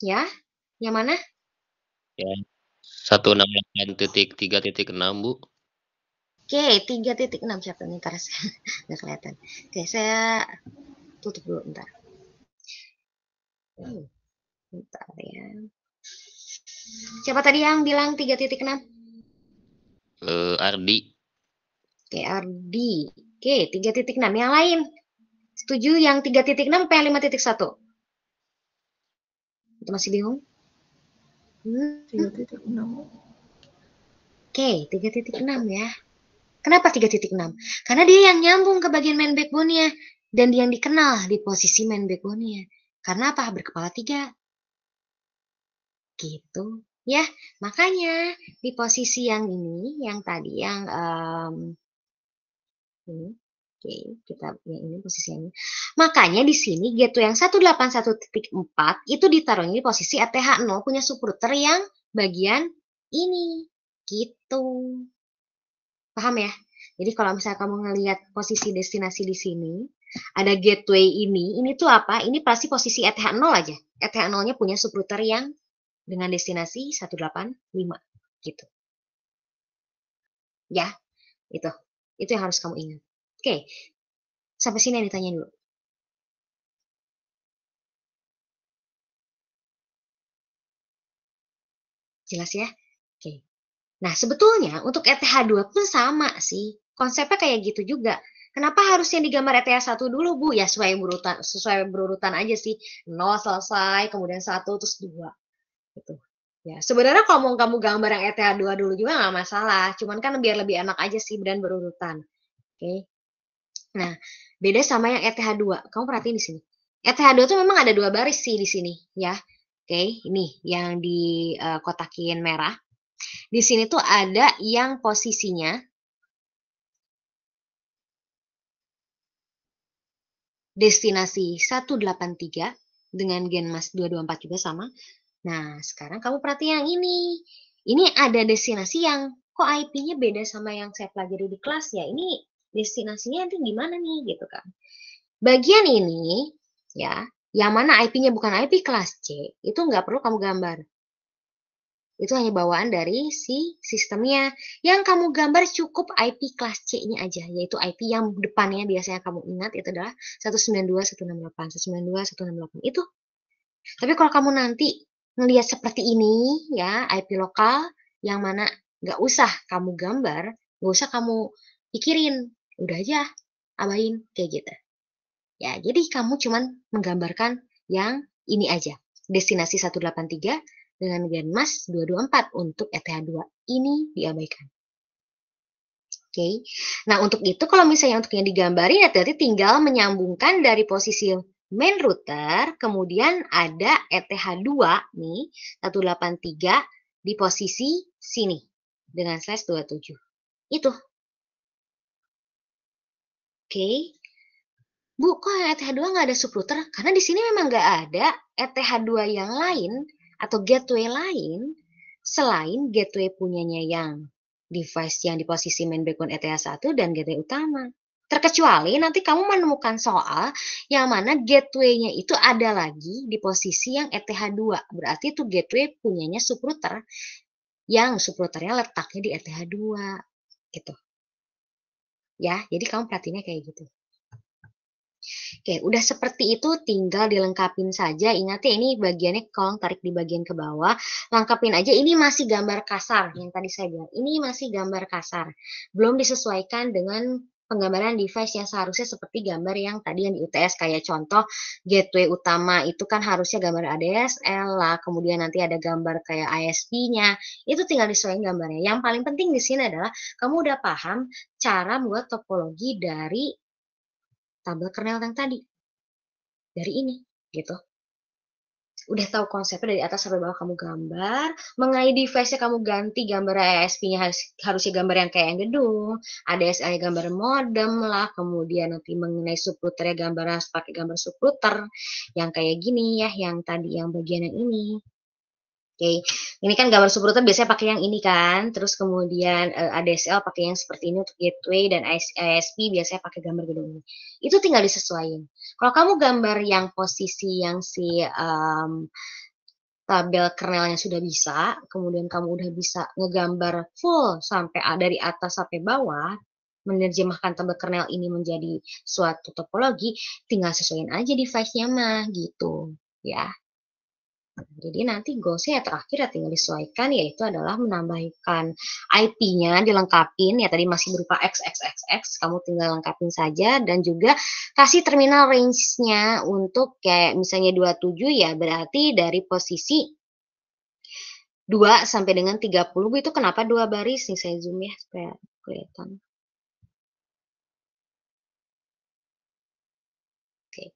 Ya, yang mana? Ya, 168.3.6, Bu. Oke, 3.6 siapa nih? Ntar nggak kelihatan. Oke, saya tutup dulu bentar. Bentar ya. Siapa tadi yang bilang 3.6? Ardi. Oke, Ardi. Oke, 3.6. Yang lain? Setuju yang 3.6 apa yang 5.1? Itu masih bingung? 3.6. Oke, 3.6 ya. Kenapa 3.6? Karena dia yang nyambung ke bagian main backbone-nya. Dan dia yang dikenal di posisi main backbone-nya. Karena apa? Berkepala 3. Gitu. Ya, makanya di posisi yang ini, yang tadi, yang ini. Oke, kita yang ini posisi yang ini. Makanya di sini gateway yang 181.4 itu ditaruhnya di posisi ETH0 punya subrouter yang bagian ini. Gitu. Paham ya? Jadi kalau misalnya kamu ngelihat posisi destinasi di sini, ada gateway ini tuh apa? Ini pasti posisi ETH0 aja. ETH0-nya punya subrouter yang dengan destinasi 185 gitu. Ya, itu. Itu yang harus kamu ingat. Oke. Sampai sini yang ditanya dulu. Jelas ya? Oke. Nah, sebetulnya untuk ETH2 pun sama sih. Konsepnya kayak gitu juga. Kenapa harusnya digambar ETH1 dulu, Bu? Ya, sesuai berurutan aja sih. 0 selesai, kemudian 1, terus 2. Gitu. Ya, sebenarnya kalau mau kamu gambar yang ETH2 dulu juga nggak masalah. Cuman kan biar lebih enak aja sih dan berurutan. Oke. Nah, beda sama yang ETH2. Kamu perhatiin di sini. ETH2 tuh memang ada 2 baris sih di sini, ya. Oke, ini yang di kotakin merah. Di sini tuh ada yang posisinya destinasi 183 dengan gen mas 224 juga sama. Nah, sekarang kamu perhatiin yang ini. Ini ada destinasi yang kok IP-nya beda sama yang saya pelajari di kelas ya. Ini destinasinya nanti gimana nih gitu kan. Bagian ini ya, yang mana IP-nya bukan IP kelas C, itu nggak perlu kamu gambar. Itu hanya bawaan dari si sistemnya. Yang kamu gambar cukup IP kelas C-nya aja, yaitu IP yang depannya biasanya kamu ingat itu adalah 192.168, 192.168. Itu. Tapi kalau kamu nanti ngelihat seperti ini, ya, IP lokal, yang mana nggak usah kamu gambar, nggak usah kamu pikirin, udah aja, abain, kayak gitu. Ya, jadi kamu cuman menggambarkan yang ini aja. Destinasi 183 dengan gen mas 224 untuk ETH2. Ini diabaikan. Oke. Nah, untuk itu kalau misalnya untuk yang digambarin ya berarti tinggal menyambungkan dari posisi main router, kemudian ada ETH2 nih, 183 di posisi sini dengan slash 27. Itu. Oke. Bu, kok yang ETH2 nggak ada subrouter? Karena di sini memang nggak ada ETH2 yang lain atau gateway lain selain gateway punyanya yang device yang di posisi main backbone ETH1 dan gateway utama. Terkecuali nanti kamu menemukan soal yang mana gateway-nya itu ada lagi di posisi yang ETH2. Berarti itu gateway punyanya subrouter yang subrouternya letaknya di ETH2. Gitu. ya. Jadi kamu perhatiinnya kayak gitu. Oke, udah seperti itu tinggal dilengkapin saja. Ingat ya ini bagiannya kolong tarik di bagian ke bawah. Lengkapin aja, ini masih gambar kasar yang tadi saya bilang. Ini masih gambar kasar. Belum disesuaikan dengan penggambaran device yang seharusnya seperti gambar yang tadi yang di UTS, kayak contoh gateway utama itu kan harusnya gambar ADSL lah, kemudian nanti ada gambar kayak ISP-nya. Itu tinggal disesuaikan gambarnya. Yang paling penting di sini adalah kamu udah paham cara buat topologi dari tabel kernel yang tadi, dari ini gitu. Udah tahu konsepnya dari atas sampai bawah kamu gambar, mengenai device-nya kamu ganti gambar ISP-nya harusnya gambar yang kayak yang gedung, ADSL gambar modem lah, kemudian nanti mengenai subrouternya gambar harus pakai gambar subrouter yang kayak gini ya, yang tadi yang bagian yang ini. Oke, ini kan gambar subrouter biasanya pakai yang ini kan, terus kemudian ADSL pakai yang seperti ini untuk gateway, dan ISP biasanya pakai gambar gedung ini. Itu tinggal disesuaikan. Kalau kamu gambar yang posisi yang si tabel kernelnya sudah bisa, kemudian kamu udah bisa ngegambar full sampai dari atas sampai bawah, menerjemahkan tabel kernel ini menjadi suatu topologi, tinggal sesuaiin aja device-nya mah gitu ya. Jadi nanti goalsnya ya terakhir ya tinggal disesuaikan, yaitu adalah menambahkan IP-nya dilengkapin ya tadi masih berupa XXXX, kamu tinggal lengkapin saja, dan juga kasih terminal range-nya untuk kayak misalnya 27 ya berarti dari posisi 2 sampai dengan 30. Itu kenapa 2 baris nih, saya zoom ya supaya kelihatan. Oke.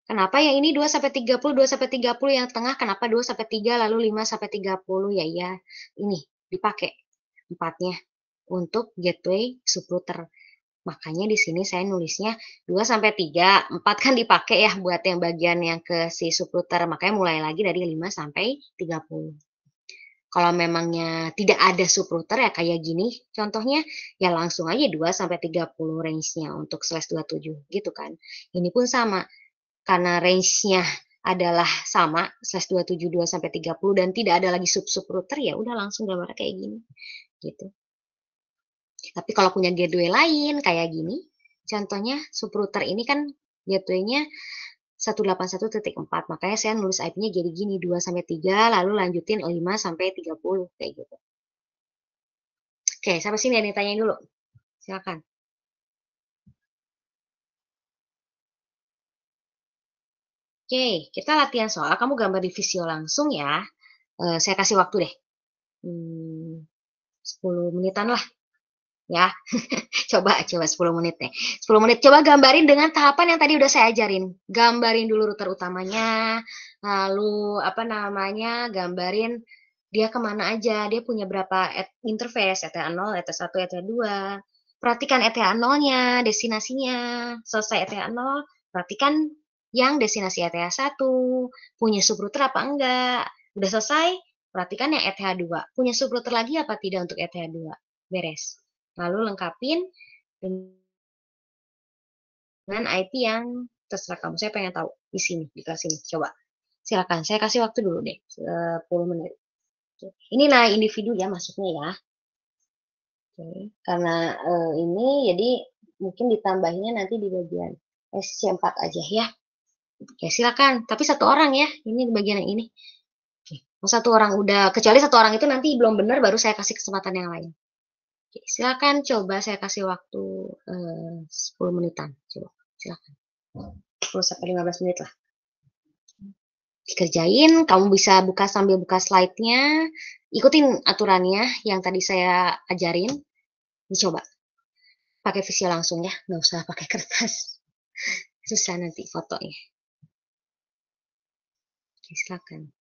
Kenapa yang ini 2 sampai 30, 2 sampai 30 yang tengah kenapa 2 sampai 3 lalu 5 sampai 30 ya ya. Ini dipakai empatnya untuk gateway subrouter. Makanya di sini saya nulisnya 2 sampai 3, 4 kan dipakai ya buat yang bagian yang ke si subrouter. Makanya mulai lagi dari 5 sampai 30. Kalau memangnya tidak ada subrouter ya kayak gini contohnya, ya langsung aja 2 sampai 30 range-nya untuk /27 gitu kan. Ini pun sama, karena range-nya adalah sama /27 2 sampai 30 dan tidak ada lagi subrouter ya udah langsung gambarnya kayak gini gitu. Tapi kalau punya gateway lain kayak gini, contohnya subrouter ini kan gateway-nya 181.4, makanya saya nulis IP-nya jadi gini 2 sampai 3 lalu lanjutin 5 sampai 30 kayak gitu. Oke, sampai sini ada yang ditanyain dulu. Silakan. Oke, kita latihan soal kamu gambar di Visio langsung ya. Saya kasih waktu deh. 10 menitan lah ya. Coba 10 menit deh. 10 menit coba gambarin dengan tahapan yang tadi udah saya ajarin. Gambarin dulu router utamanya, lalu apa namanya, gambarin dia kemana aja, dia punya berapa interface, ETH 0, ETH 1, ETH 2. Perhatikan ETH 0-nya, destinasinya. Selesai ETH 0, perhatikan yang destinasi ETH 1, punya subrouter apa enggak. Udah selesai, perhatikan yang ETH 2, punya subrouter lagi apa tidak untuk ETH 2. Beres. Lalu lengkapin dengan IP yang terserah kamu. Saya pengen tahu di sini, di kelas ini. Coba. Silakan, saya kasih waktu dulu deh, 10 menit. Ini nah individu ya masuknya ya. Oke. Karena ini jadi mungkin ditambahinnya nanti di bagian SC4 aja ya. Oke, silakan. Tapi satu orang ya. Ini di bagian yang ini. Oke. Satu orang udah, kecuali satu orang itu nanti belum benar baru saya kasih kesempatan yang lain. Oke, silakan coba saya kasih waktu 10 menitan. Coba, silakan. 10 sampai 15 menit lah. Dikerjain, kamu bisa buka sambil buka slide-nya, ikutin aturannya yang tadi saya ajarin, dicoba. Pakai Visio langsung ya, nggak usah pakai kertas. Susah nanti fotonya. Oke, silakan.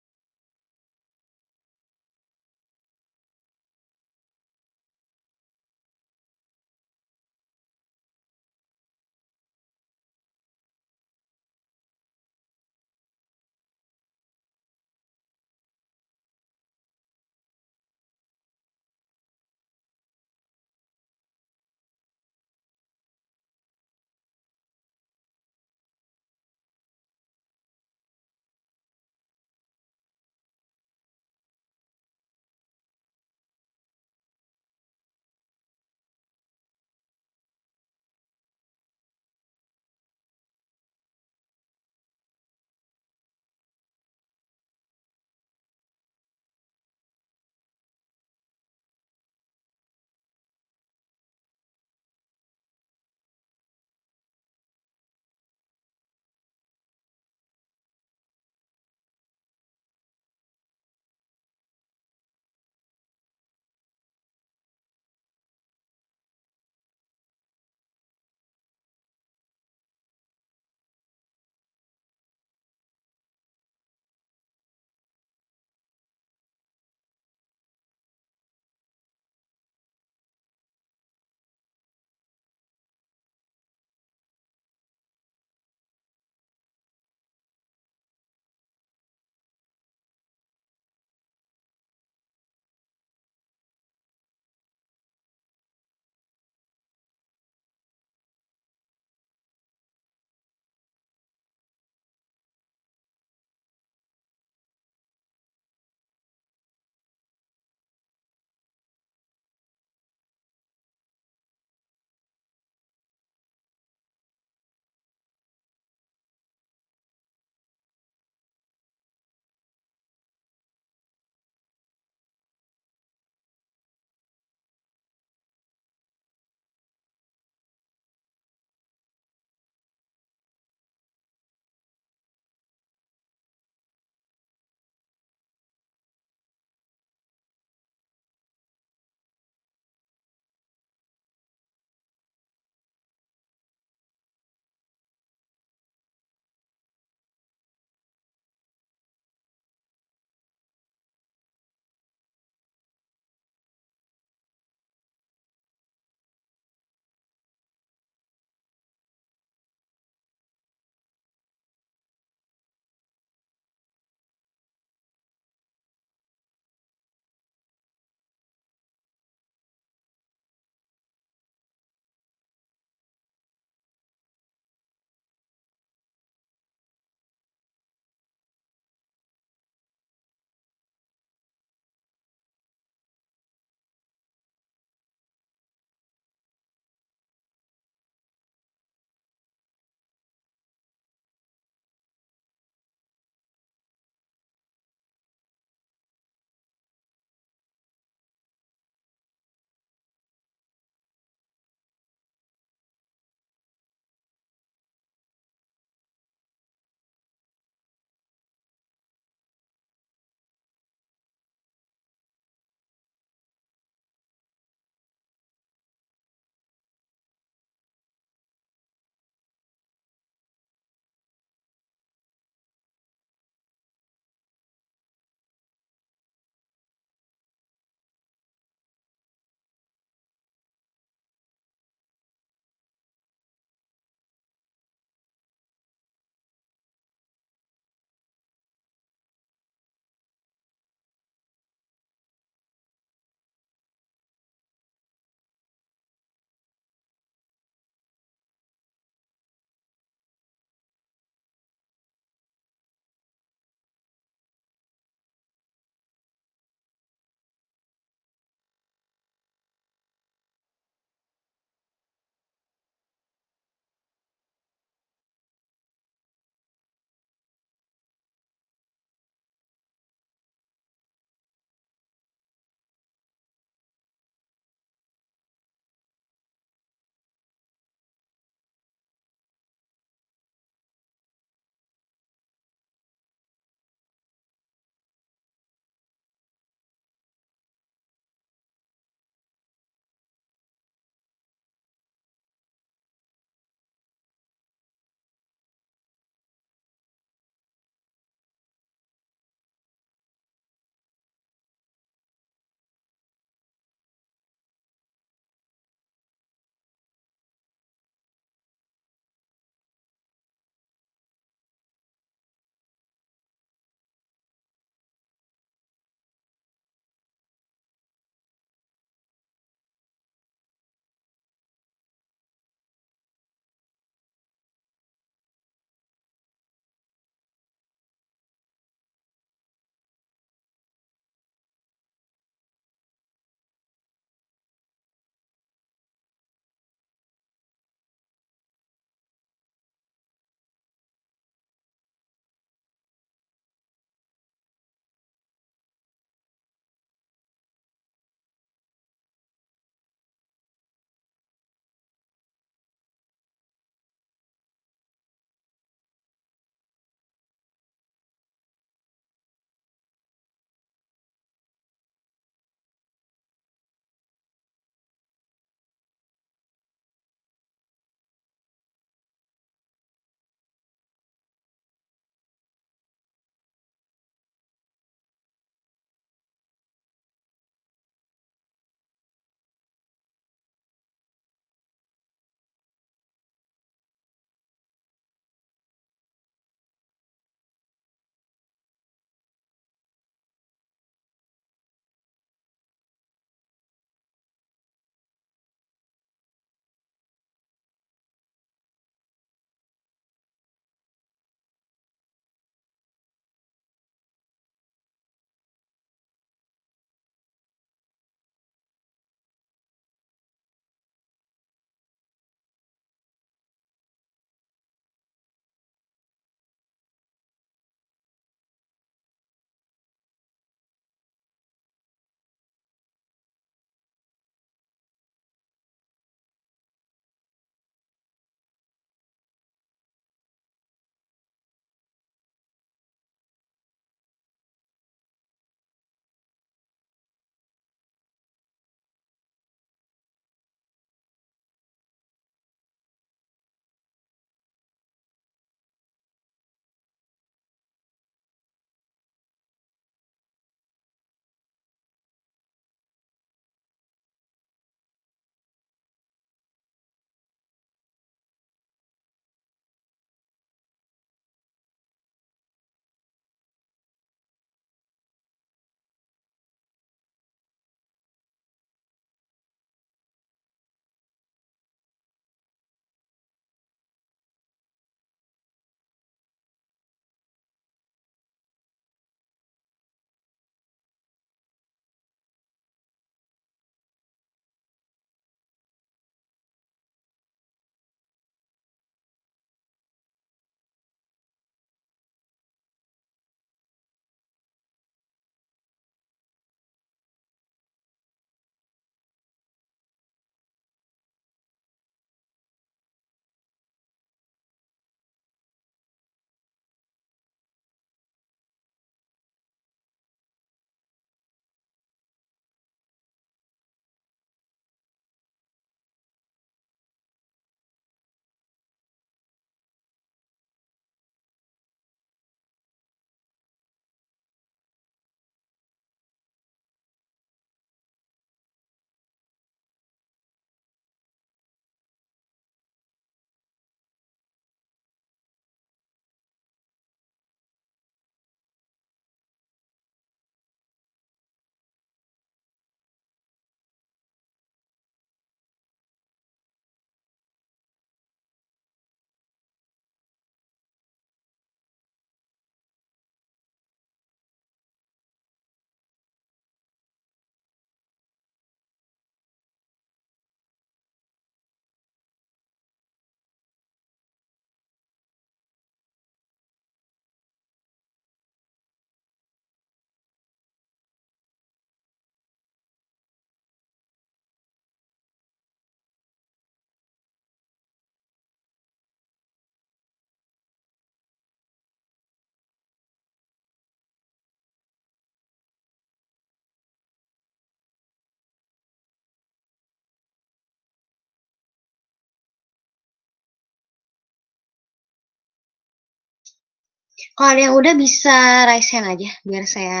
Kalau ada yang udah bisa raise hand aja, biar saya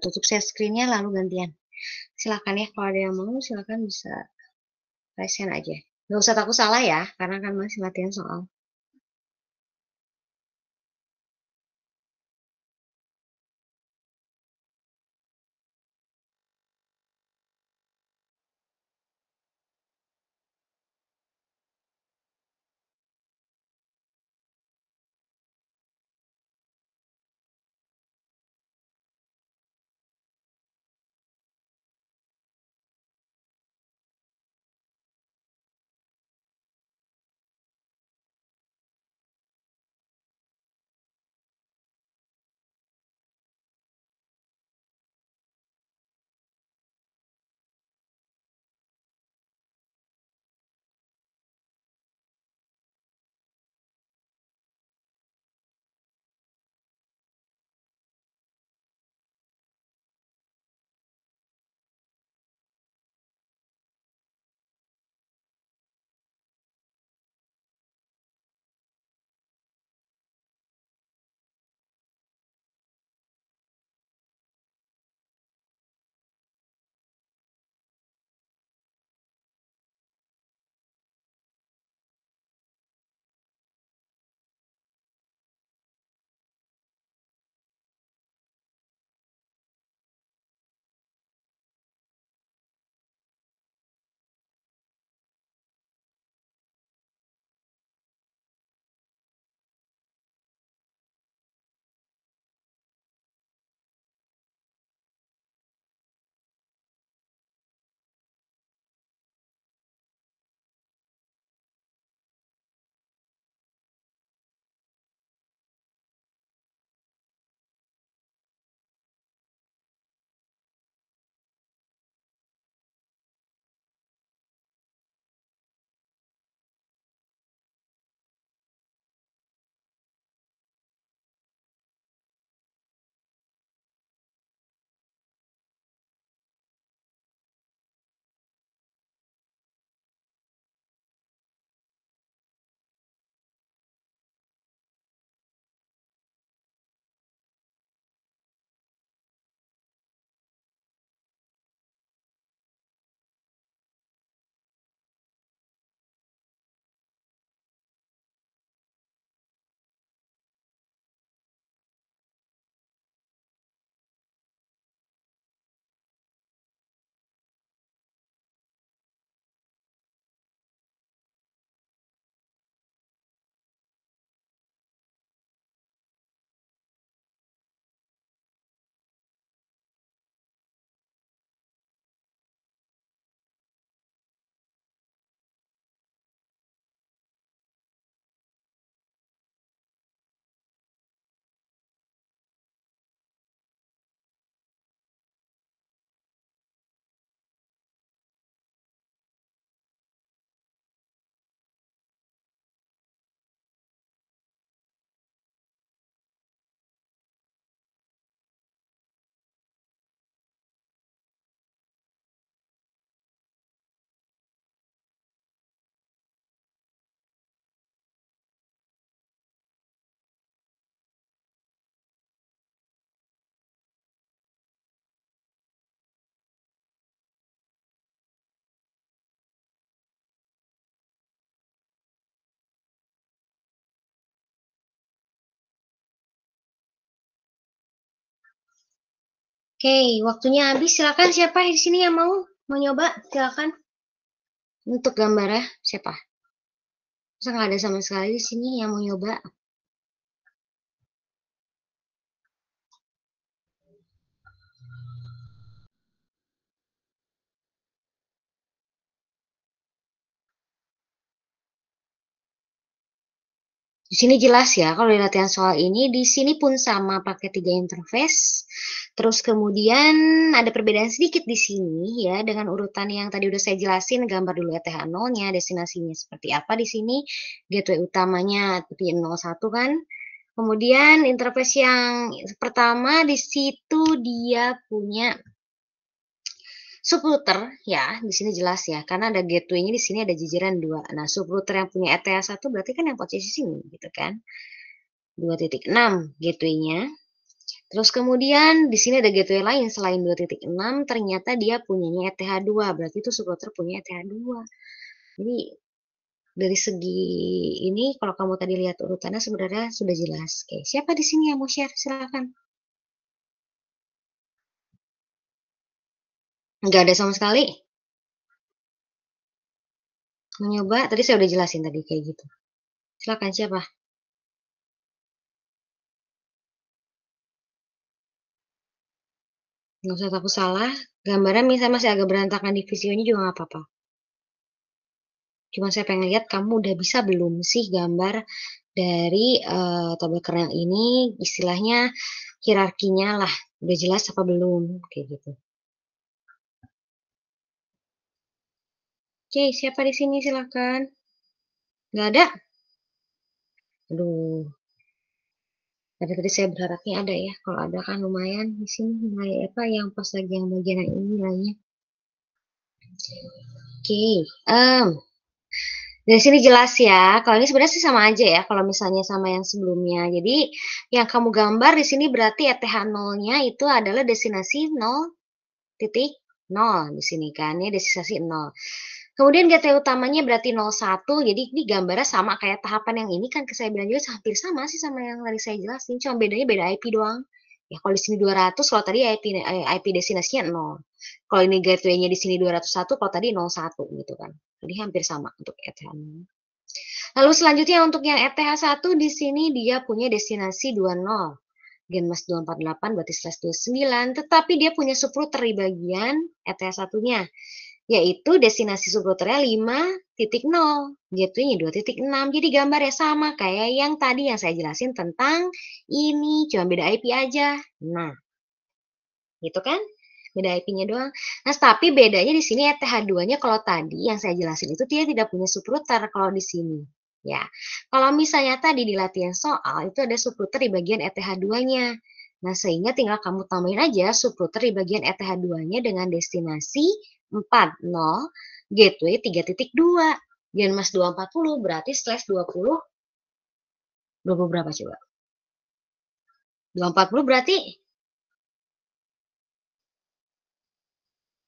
tutup share screen-nya lalu gantian. Silakan ya, kalau ada yang mau silakan bisa raise hand aja. Nggak usah takut salah ya, karena kan masih latihan soal. Oke, waktunya habis. Silakan siapa di sini yang mau nyoba? Silakan. Untuk gambarnya siapa? Masa nggak ada sama sekali di sini yang mau nyoba? Di sini jelas ya, kalau di latihan soal ini, di sini pun sama pakai 3 interface. Terus kemudian ada perbedaan sedikit di sini ya, dengan urutan yang tadi udah saya jelasin, gambar dulu ETH0-nya, destinasinya seperti apa di sini, gateway utamanya seperti 01 kan. Kemudian interface yang pertama di situ dia punya subrouter ya, di sini jelas ya, karena ada gateway-nya di sini ada jajaran 2. Nah, subrouter yang punya ETH1 berarti kan yang posisi sini gitu kan. 2.6 gateway-nya. Terus kemudian di sini ada gateway lain selain 2.6, ternyata dia punyanya ETH2, berarti itu subrouter punya ETH2. Jadi dari segi ini kalau kamu tadi lihat urutannya sebenarnya sudah jelas. Oke, siapa di sini yang mau share? Silakan. Nggak ada sama sekali. Mencoba, tadi saya udah jelasin tadi kayak gitu. Silakan siapa? Nggak usah takut salah. Gambarnya misalnya masih agak berantakan di visionya juga nggak apa-apa. Cuma saya pengen lihat kamu udah bisa belum sih gambar dari tabel kernel ini, istilahnya hierarkinya lah. Udah jelas apa belum? Kayak gitu. Oke, siapa di sini silakan. Nggak ada? Aduh, tadi saya berharapnya ada ya. Kalau ada kan lumayan di sini nilai apa yang pas lagi yang bagian ini nilainya. Oke, dari sini jelas ya. Kalau ini sebenarnya sih sama aja ya. Kalau misalnya sama yang sebelumnya. Jadi yang kamu gambar di sini berarti ETH 0-nya itu adalah destinasi 0.0 di sini kan. Ini destinasi 0. Kemudian gateway utamanya berarti 01. Jadi ini gambarnya sama kayak tahapan yang ini kan saya bilang juga hampir sama sih sama yang tadi saya jelasin. Cuma bedanya beda IP doang. Ya kalau di sini 200, kalau tadi IP destinasinya 0. Kalau ini gateway-nya di sini 201, kalau tadi 01 gitu kan. Jadi hampir sama untuk ETH. Lalu selanjutnya untuk yang ETH1 di sini dia punya destinasi 20. Genmas 248 berarti slash 29, tetapi dia punya subrouter di bagian ETH1-nya, yaitu destinasi subrouternya 5.0, gateway-nya 2.6. Jadi gambarnya sama kayak yang tadi yang saya jelasin tentang ini, cuma beda IP aja. Nah, gitu kan? Beda IP-nya doang. Nah, tapi bedanya di sini ETH2-nya kalau tadi yang saya jelasin itu dia tidak punya subrouter kalau di sini. Ya, kalau misalnya tadi di latihan soal itu ada subrouter di bagian ETH2-nya. Nah, sehingga tinggal kamu tambahin aja subrouter di bagian ETH2-nya dengan destinasi 40, gateway 3.2. Genmas 240 berarti slash 20 berapa coba? 240 berarti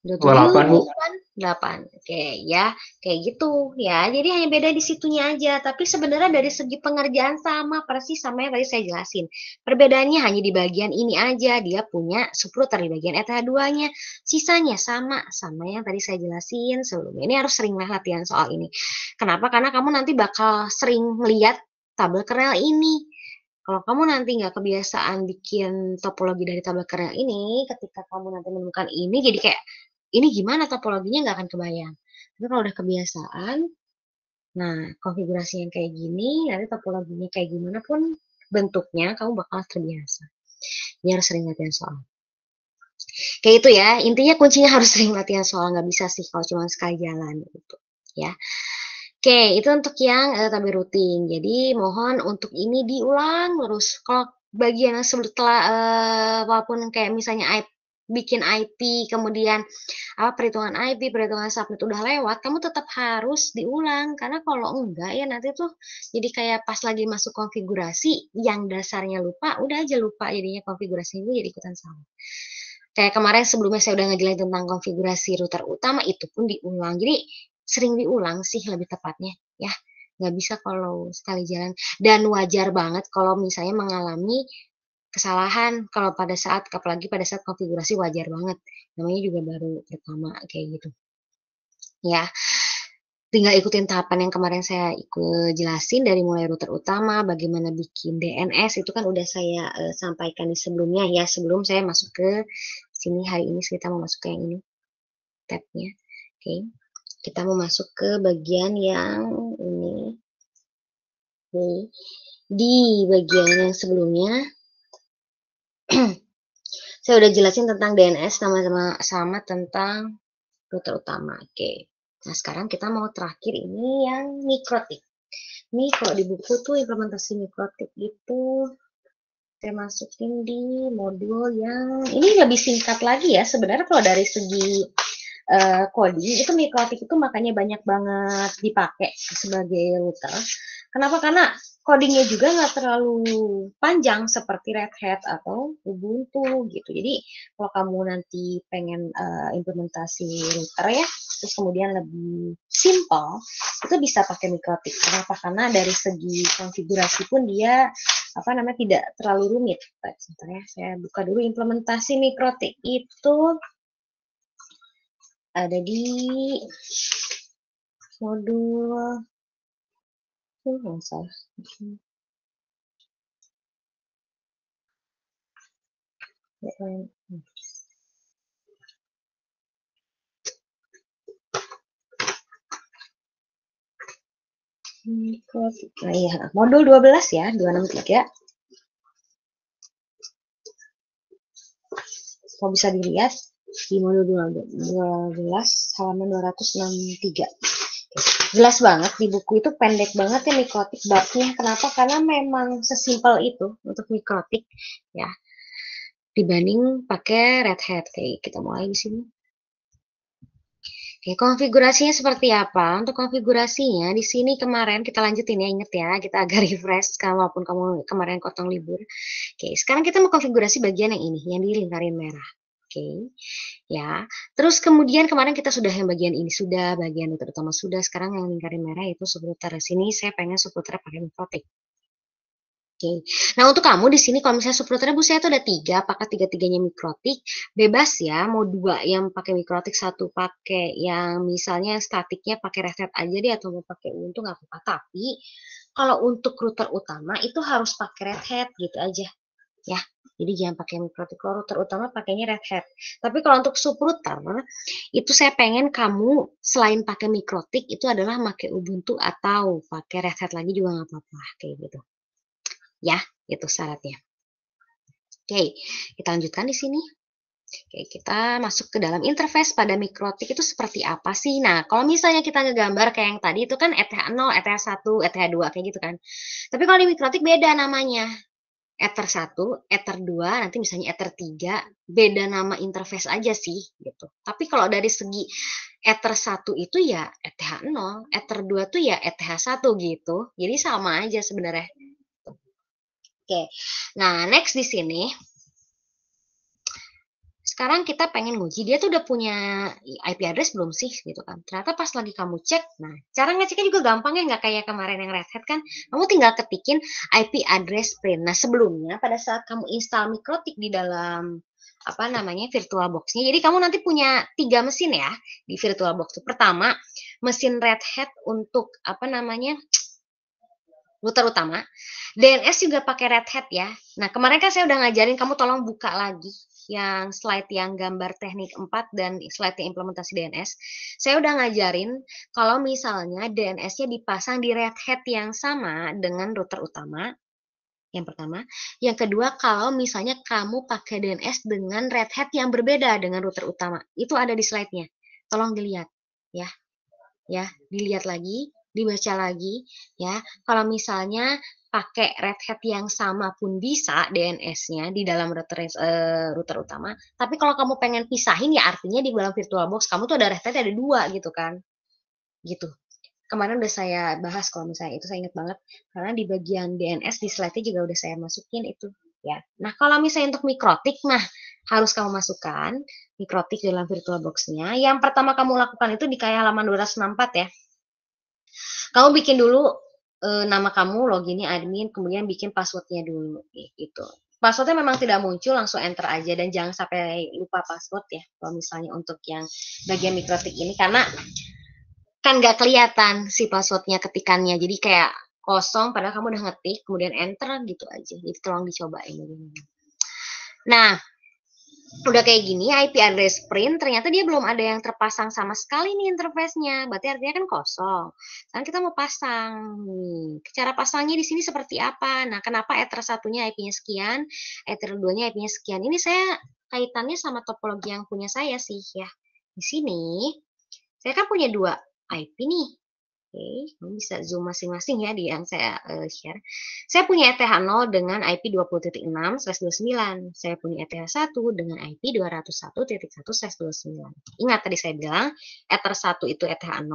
28, Bu. 8. Oke, ya. Kayak gitu ya. Jadi hanya beda di situnya aja. Tapi sebenarnya dari segi pengerjaan sama persis sama yang tadi saya jelasin. Perbedaannya hanya di bagian ini aja. Dia punya subrouter di bagian ETH2-nya. Sisanya sama yang tadi saya jelasin sebelumnya. Ini harus sering latihan soal ini. Kenapa? Karena kamu nanti bakal sering melihat tabel kernel ini. Kalau kamu nanti nggak kebiasaan bikin topologi dari tabel kernel ini, ketika kamu nanti menemukan ini, jadi kayak ini gimana topologinya nggak akan kebayang. Tapi kalau udah kebiasaan, nah konfigurasi yang kayak gini, nanti topologinya kayak gimana pun bentuknya, kamu bakal terbiasa. Ini harus sering latihan soal. Kayak itu ya, intinya kuncinya harus sering latihan soal, nggak bisa sih kalau cuma sekali jalan gitu. Ya. Oke, itu untuk yang tabel rutin. Jadi mohon untuk ini diulang terus. Kalau bagian yang setelah walaupun kayak misalnya bikin IP, kemudian apa perhitungan IP, perhitungan subnet udah lewat, kamu tetap harus diulang karena kalau enggak ya nanti tuh jadi kayak pas lagi masuk konfigurasi yang dasarnya lupa, udah aja lupa jadinya konfigurasi itu jadi ikutan salah. Kayak kemarin sebelumnya saya udah ngejelasin tentang konfigurasi router utama itu pun diulang. Jadi sering diulang sih lebih tepatnya ya. Nggak bisa kalau sekali jalan. Dan wajar banget kalau misalnya mengalami kesalahan kalau pada saat apalagi pada saat konfigurasi wajar banget. Namanya juga baru pertama kayak gitu. Ya. Tinggal ikutin tahapan yang kemarin saya jelasin dari mulai router utama, bagaimana bikin DNS itu kan udah saya sampaikan di sebelumnya ya sebelum saya masuk ke sini hari ini kita mau masuk ke yang ini tabnya. Oke. Kita mau masuk ke bagian yang ini. Oke. Di bagian yang sebelumnya saya udah jelasin tentang DNS sama tentang router utama. Oke. Nah, sekarang kita mau terakhir ini yang mikrotik. Ini kalau di buku tuh implementasi mikrotik itu saya masukin di modul yang ini lebih singkat lagi ya. Sebenarnya kalau dari segi coding itu mikrotik itu makanya banyak banget dipakai sebagai router. Kenapa? Karena codingnya juga nggak terlalu panjang seperti Red Hat atau Ubuntu gitu. Jadi kalau kamu nanti pengen implementasi router ya, terus kemudian lebih simple, itu bisa pakai Mikrotik. Kenapa? Karena dari segi konfigurasi pun dia apa namanya tidak terlalu rumit. Sebentar ya, saya buka dulu implementasi Mikrotik itu ada di modul salah. Nah, iya, modul 12 ya, 263. Kalau bisa dilihat di modul 12 halaman 263. Jelas banget di buku itu pendek banget ya mikrotik babnya. Kenapa? Karena memang sesimpel itu untuk mikrotik ya dibanding pakai Red Hat. Kayak kita mulai di sini. Oke, konfigurasinya seperti apa? Untuk konfigurasinya di sini kemarin kita lanjutin ya, inget ya, kita agak refresh walaupun kamu kemarin potong libur. Oke, sekarang kita mau konfigurasi bagian yang ini, yang di lingkaran merah. Oke, ya. Terus kemudian kemarin kita sudah yang bagian ini sudah, bagian terutama sudah. Sekarang yang lingkaran merah itu subrouter. Sini saya pengen subrouter pakai mikrotik. Oke. Nah, untuk kamu di sini kalau misalnya subrouternya Bu saya tuh ada 3, apakah tiga-tiganya mikrotik? Bebas ya, mau 2 yang pakai mikrotik, 1 pakai yang misalnya statiknya pakai Red Hat aja deh atau mau pakai Ubuntu nggak apa-apa. Tapi kalau untuk router utama itu harus pakai Red Hat gitu aja ya. Jadi jangan pakai mikrotik. Kalau router utama pakainya Red Hat. Tapi kalau untuk subrouter itu saya pengen kamu selain pakai mikrotik itu adalah pakai Ubuntu atau pakai Red Hat lagi juga nggak apa-apa kayak gitu. Ya, itu syaratnya. Oke, kita lanjutkan di sini. Oke, kita masuk ke dalam interface pada mikrotik itu seperti apa sih? Nah, kalau misalnya kita ngegambar kayak yang tadi itu kan ETH0, ETH1, ETH2 kayak gitu kan. Tapi kalau di mikrotik beda namanya. Ether 1, Ether 2, nanti misalnya Ether 3, beda nama interface aja sih gitu. Tapi kalau dari segi Ether 1 itu ya ETH0, Ether 2 tuh ya ETH1 gitu. Jadi sama aja sebenarnya. Oke. Nah, next di sini sekarang kita pengen nguji dia tuh udah punya IP address belum sih gitu kan. Ternyata pas lagi kamu cek, nah cara ngeceknya juga gampang ya, nggak kayak kemarin yang Red Hat kan. Kamu tinggal ketikin IP address print. Nah sebelumnya pada saat kamu install mikrotik di dalam apa namanya VirtualBox-nya. Jadi kamu nanti punya 3 mesin ya di VirtualBox. Pertama, mesin Red Hat untuk apa namanya router utama. DNS juga pakai Red Hat ya. Nah, kemarin kan saya udah ngajarin kamu tolong buka lagi yang slide yang gambar teknik 4 dan slide yang implementasi DNS. Saya udah ngajarin kalau misalnya DNS-nya dipasang di Red Hat yang sama dengan router utama. Yang pertama. Yang kedua, kalau misalnya kamu pakai DNS dengan Red Hat yang berbeda dengan router utama. Itu ada di slide-nya. Tolong dilihat ya. Ya, dilihat lagi, dibaca lagi ya. Kalau misalnya pakai Red Hat yang sama pun bisa DNS-nya di dalam router utama. Tapi kalau kamu pengen pisahin ya artinya di dalam VirtualBox kamu tuh ada Red Hat ada 2 gitu kan. Gitu. Kemarin udah saya bahas kalau misalnya itu saya ingat banget karena di bagian DNS di slide-nya juga udah saya masukin itu ya. Nah, kalau misalnya untuk mikrotik mah harus kamu masukkan mikrotik dalam VirtualBox-nya. Yang pertama kamu lakukan itu di kayak halaman 264 ya. Kamu bikin dulu nama kamu, loginnya admin, kemudian bikin passwordnya dulu gitu. Passwordnya memang tidak muncul, langsung enter aja dan jangan sampai lupa password ya. Kalau misalnya untuk yang bagian mikrotik ini karena kan nggak kelihatan si passwordnya ketikannya, jadi kayak kosong padahal kamu udah ngetik, kemudian enter gitu aja. Jadi tolong dicobain. Nah, udah kayak gini IP address print ternyata dia belum ada yang terpasang sama sekali nih interface-nya, berarti artinya kan kosong. Sekarang kita mau pasang nih. Cara pasangnya di sini seperti apa? Nah, kenapa Ether satunya IP-nya sekian, Ether 2-nya IP-nya sekian? Ini saya kaitannya sama topologi yang punya saya sih ya. Di sini saya kan punya 2 IP nih. Oke, kamu bisa zoom masing-masing ya di yang saya share. Saya punya ETH0 dengan IP 20.6/29. Saya punya ETH1 dengan IP 201.1/29. Ingat tadi saya bilang, Ether 1 itu ETH0,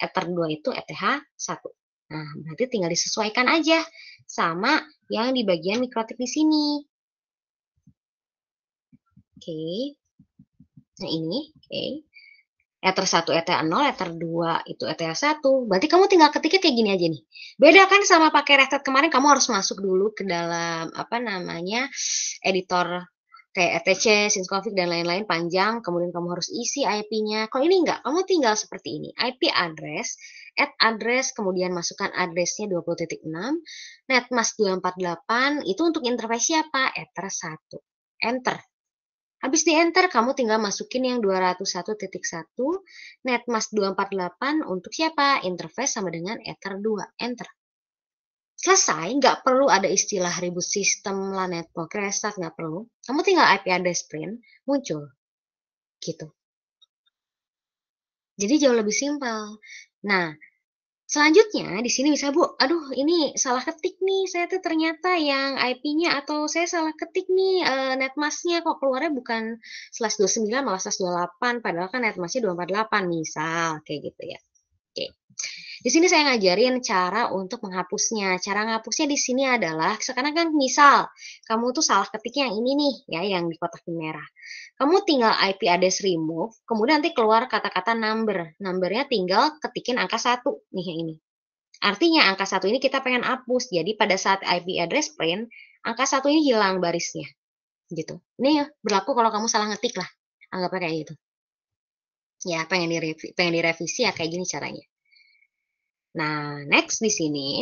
Ether 2 itu ETH1. Nah, berarti tinggal disesuaikan aja sama yang di bagian mikrotik di sini. Oke. Nah, ini, oke. Ether 1, Ether 0, Ether 2 itu Ether 1. Berarti kamu tinggal ketiknya kayak gini aja nih. Beda kan sama pakai Retret kemarin, kamu harus masuk dulu ke dalam apa namanya editor kayak ETC, Synsconfig dan lain-lain panjang, kemudian kamu harus isi IP-nya. Kalau ini enggak, kamu tinggal seperti ini. IP address, add address, kemudian masukkan addressnya 20.6, netmask 248, itu untuk interface siapa? Ether 1. Enter. Habis di enter, kamu tinggal masukin yang 201.1, netmask 248 untuk siapa? Interface sama dengan Ether 2. Enter. Selesai, nggak perlu ada istilah ribut sistem lah, network restart, nggak perlu. Kamu tinggal IP address print, muncul. Gitu. Jadi jauh lebih simpel. Nah, selanjutnya di sini bisa Bu, aduh ini salah ketik nih, saya tuh ternyata yang IP-nya atau saya salah ketik nih netmasknya kok keluarnya bukan /29 malah /28, padahal kan netmasknya 248 misal kayak gitu ya. Oke. Di sini saya ngajarin cara untuk menghapusnya. Cara menghapusnya di sini adalah sekarang kan misal kamu tuh salah ketiknya yang ini nih ya, yang di kotak merah. Kamu tinggal IP address remove, kemudian nanti keluar kata-kata number. Numbernya tinggal ketikin angka 1 nih yang ini. Artinya angka 1 ini kita pengen hapus. Jadi pada saat IP address print, angka 1 ini hilang barisnya. Gitu. Ini ya, berlaku kalau kamu salah ngetik lah. Anggapnya kayak gitu. Ya, pengen direvisi ya kayak gini caranya. Nah, next di sini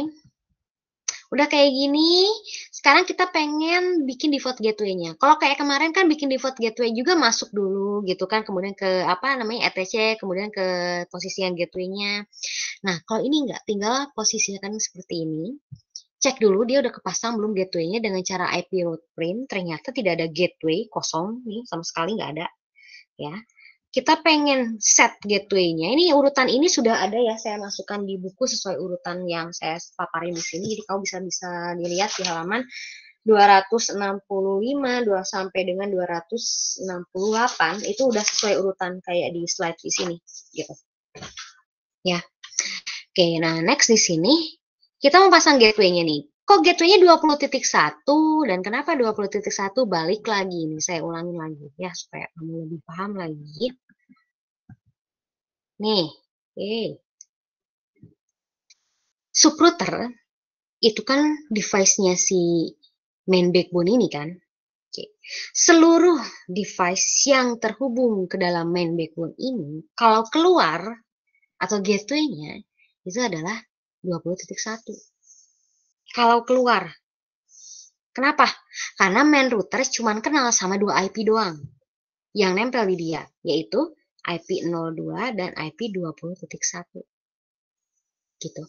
udah kayak gini, sekarang kita pengen bikin default gateway-nya. Kalau kayak kemarin kan bikin default gateway juga masuk dulu gitu kan, kemudian ke apa namanya ETC, kemudian ke posisi yang gateway-nya. Nah, kalau ini enggak, tinggal posisikan seperti ini. Cek dulu dia udah kepasang belum gateway-nya dengan cara IP route print. Ternyata tidak ada gateway, kosong nih, sama sekali nggak ada. Ya, kita pengen set gateway-nya. Ini urutan ini sudah ada ya, saya masukkan di buku sesuai urutan yang saya paparin di sini. Jadi kamu bisa dilihat di halaman 265 sampai dengan 268 itu udah sesuai urutan kayak di slide di sini gitu. Ya. Oke, nah next di sini kita mau pasang gateway-nya nih. Kok gateway-nya 20.1 dan kenapa 20.1 balik lagi nih, saya ulangi lagi ya supaya kamu lebih paham lagi. Nih, subrouter itu kan device-nya si main backbone ini kan. Oke. Seluruh device yang terhubung ke dalam main backbone ini, kalau keluar atau gateway-nya itu adalah 20.1. Kalau keluar. Kenapa? Karena main router cuma kenal sama 2 IP doang yang nempel di dia, yaitu IP 02 dan IP 20.1. Gitu.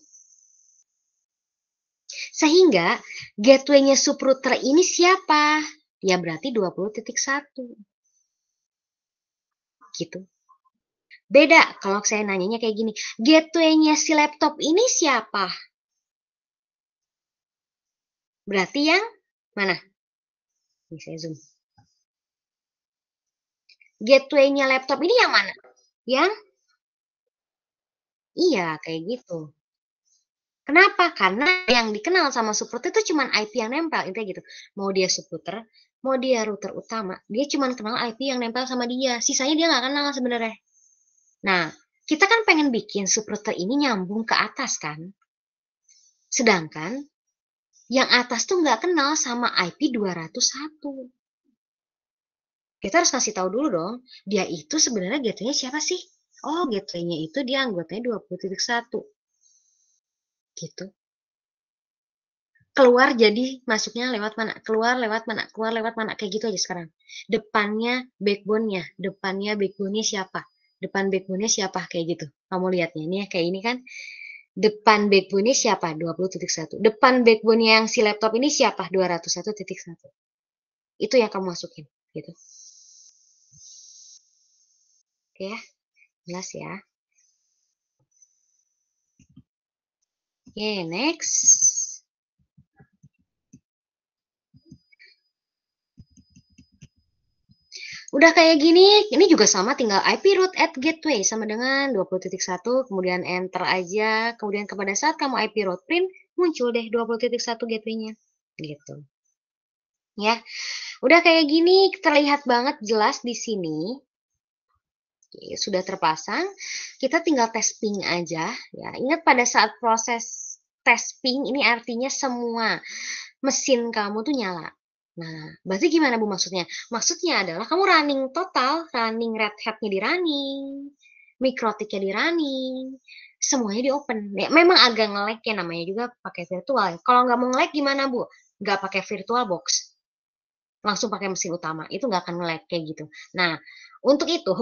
Sehingga gateway-nya subrouter ini siapa? Ya berarti 20.1. Gitu. Beda kalau saya nanyanya kayak gini. Gateway-nya si laptop ini siapa? Berarti yang mana? Ini saya zoom. Gateway-nya laptop ini yang mana? Yang? Iya, kayak gitu. Kenapa? Karena yang dikenal sama subrouter itu cuma IP yang nempel, intinya gitu. Mau dia subrouter, mau dia router utama, dia cuma kenal IP yang nempel sama dia. Sisanya dia nggak kenal sebenarnya. Nah, kita kan pengen bikin subrouter ini nyambung ke atas kan. Sedangkan yang atas tuh nggak kenal sama IP 201. Kita harus kasih tahu dulu dong, dia itu sebenarnya gateway-nya siapa sih? Oh, gateway-nya itu dia anggotanya 20.1. Gitu. Keluar jadi masuknya lewat mana? Keluar lewat mana? Keluar lewat mana? Kayak gitu aja sekarang. Depannya backbone-nya siapa? Depan backbone-nya siapa? Kayak gitu. Kamu lihatnya ini ya, kayak ini kan. Depan backbone-nya siapa? 20.1. Depan backbone-nya yang si laptop ini siapa? 201.1. Itu yang kamu masukin, gitu. Oke ya, jelas ya. Oke, next. Udah kayak gini, ini juga sama tinggal IP root at gateway sama dengan 20.1, kemudian enter aja, kemudian pada saat kamu IP root print, muncul deh 20.1 gateway-nya. Gitu. Ya. Udah kayak gini, terlihat banget jelas di sini. Oke, sudah terpasang, kita tinggal tes ping aja ya. Ingat pada saat proses tes ping ini artinya semua mesin kamu tuh nyala. Nah, berarti gimana Bu maksudnya? Maksudnya adalah kamu running total, running Red Hat-nya di running, Mikrotik-nya di running, semuanya di open. Ya, memang agak nge-lag ya, namanya juga pakai virtual. Kalau nggak mau nge-lag gimana Bu? Nggak pakai virtual box, langsung pakai mesin utama, itu nggak akan nge-lag kayak gitu. Nah, untuk itu,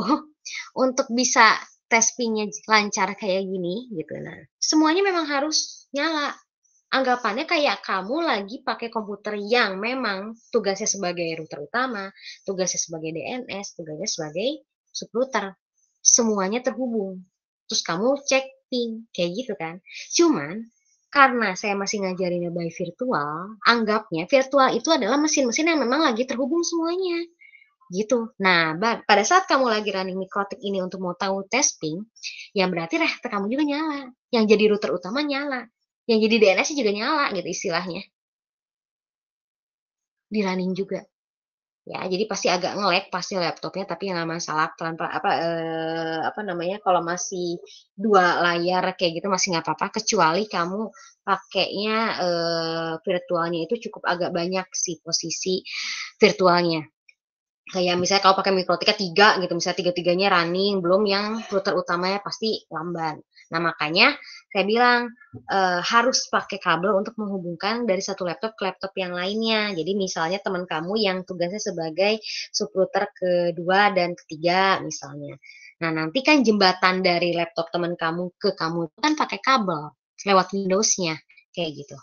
untuk bisa tes ping-nya lancar kayak gini gitu, nah semuanya memang harus nyala. Anggapannya kayak kamu lagi pakai komputer yang memang tugasnya sebagai router utama, tugasnya sebagai DNS, tugasnya sebagai subrouter. Semuanya terhubung. Terus kamu cek ping, kayak gitu kan. Cuman, karena saya masih ngajarinnya by virtual, anggapnya virtual itu adalah mesin-mesin yang memang lagi terhubung semuanya. Gitu. Nah, pada saat kamu lagi running Mikrotik ini untuk mau tahu testing, ya berarti router kamu juga nyala. Yang jadi router utama nyala. Yang jadi DNS juga nyala gitu istilahnya. Di running juga. Ya, jadi pasti agak nge-lag pasti laptopnya, tapi yang nggak masalah tanpa apa namanya, kalau masih dua layar kayak gitu masih nggak apa-apa, kecuali kamu pakainya virtualnya itu cukup agak banyak sih posisi virtualnya. Kayak misalnya kalau pakai Mikrotika 3 gitu, misalnya tiga-tiganya running, belum yang router utamanya pasti lamban. Nah, makanya saya bilang harus pakai kabel untuk menghubungkan dari satu laptop ke laptop yang lainnya. Jadi misalnya teman kamu yang tugasnya sebagai subrouter kedua dan ketiga misalnya. Nah, nanti kan jembatan dari laptop teman kamu ke kamu kan pakai kabel lewat Windows-nya kayak gitu.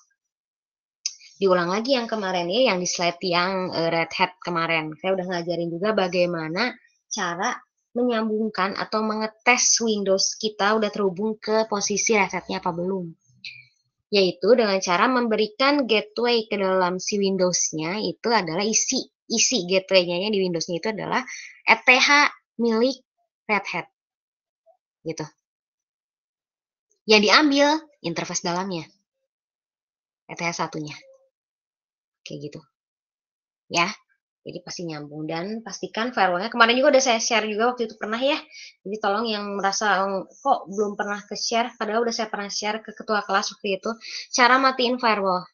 Diulang lagi yang kemarin ya, yang di slide yang Red Hat kemarin. Saya udah ngajarin juga bagaimana cara menyambungkan atau mengetes Windows kita udah terhubung ke posisi Red Hat-nya apa belum. Yaitu dengan cara memberikan gateway ke dalam si Windows-nya itu adalah isi gateway-nya di Windows-nya itu adalah ETH milik Red Hat. Gitu. Yang diambil interface dalamnya. ETH satunya. Kayak gitu. Ya. Jadi pasti nyambung dan pastikan firewallnya. Kemarin juga udah saya share juga waktu itu pernah ya. Jadi tolong yang merasa kok belum pernah ke share, padahal udah saya pernah share ke ketua kelas waktu itu. Cara matiin firewall.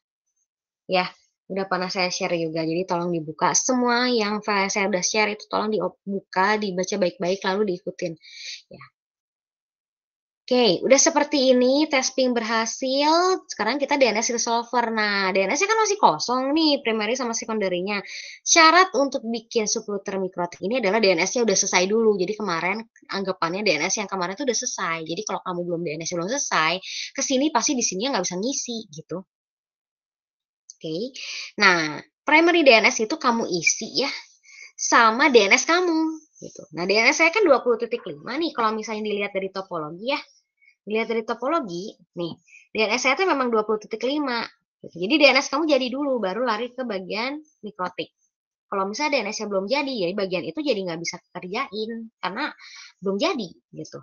Ya, udah pernah saya share juga. Jadi tolong dibuka. Semua yang saya udah share itu tolong dibuka, dibaca baik-baik lalu diikutin. Ya. Oke, udah seperti ini, testing berhasil. Sekarang kita DNS resolver. Nah, DNS-nya kan masih kosong nih, primary sama secondary-nya. Syarat untuk bikin subrouter Mikrotik ini adalah DNS-nya udah selesai dulu. Jadi kemarin anggapannya DNS yang kemarin itu udah selesai. Jadi kalau kamu belum DNS belum selesai, ke sini pasti di sini nggak bisa ngisi gitu. Oke. Nah, primary DNS itu kamu isi ya sama DNS kamu gitu. Nah, DNS saya kan 20.5 nih kalau misalnya dilihat dari topologi ya. Dilihat dari topologi, nih, DNS saya itu memang 20.5. Jadi DNS kamu jadi dulu, baru lari ke bagian Mikrotik. Kalau misalnya DNS-nya belum jadi, ya bagian itu jadi nggak bisa kerjain, karena belum jadi, gitu.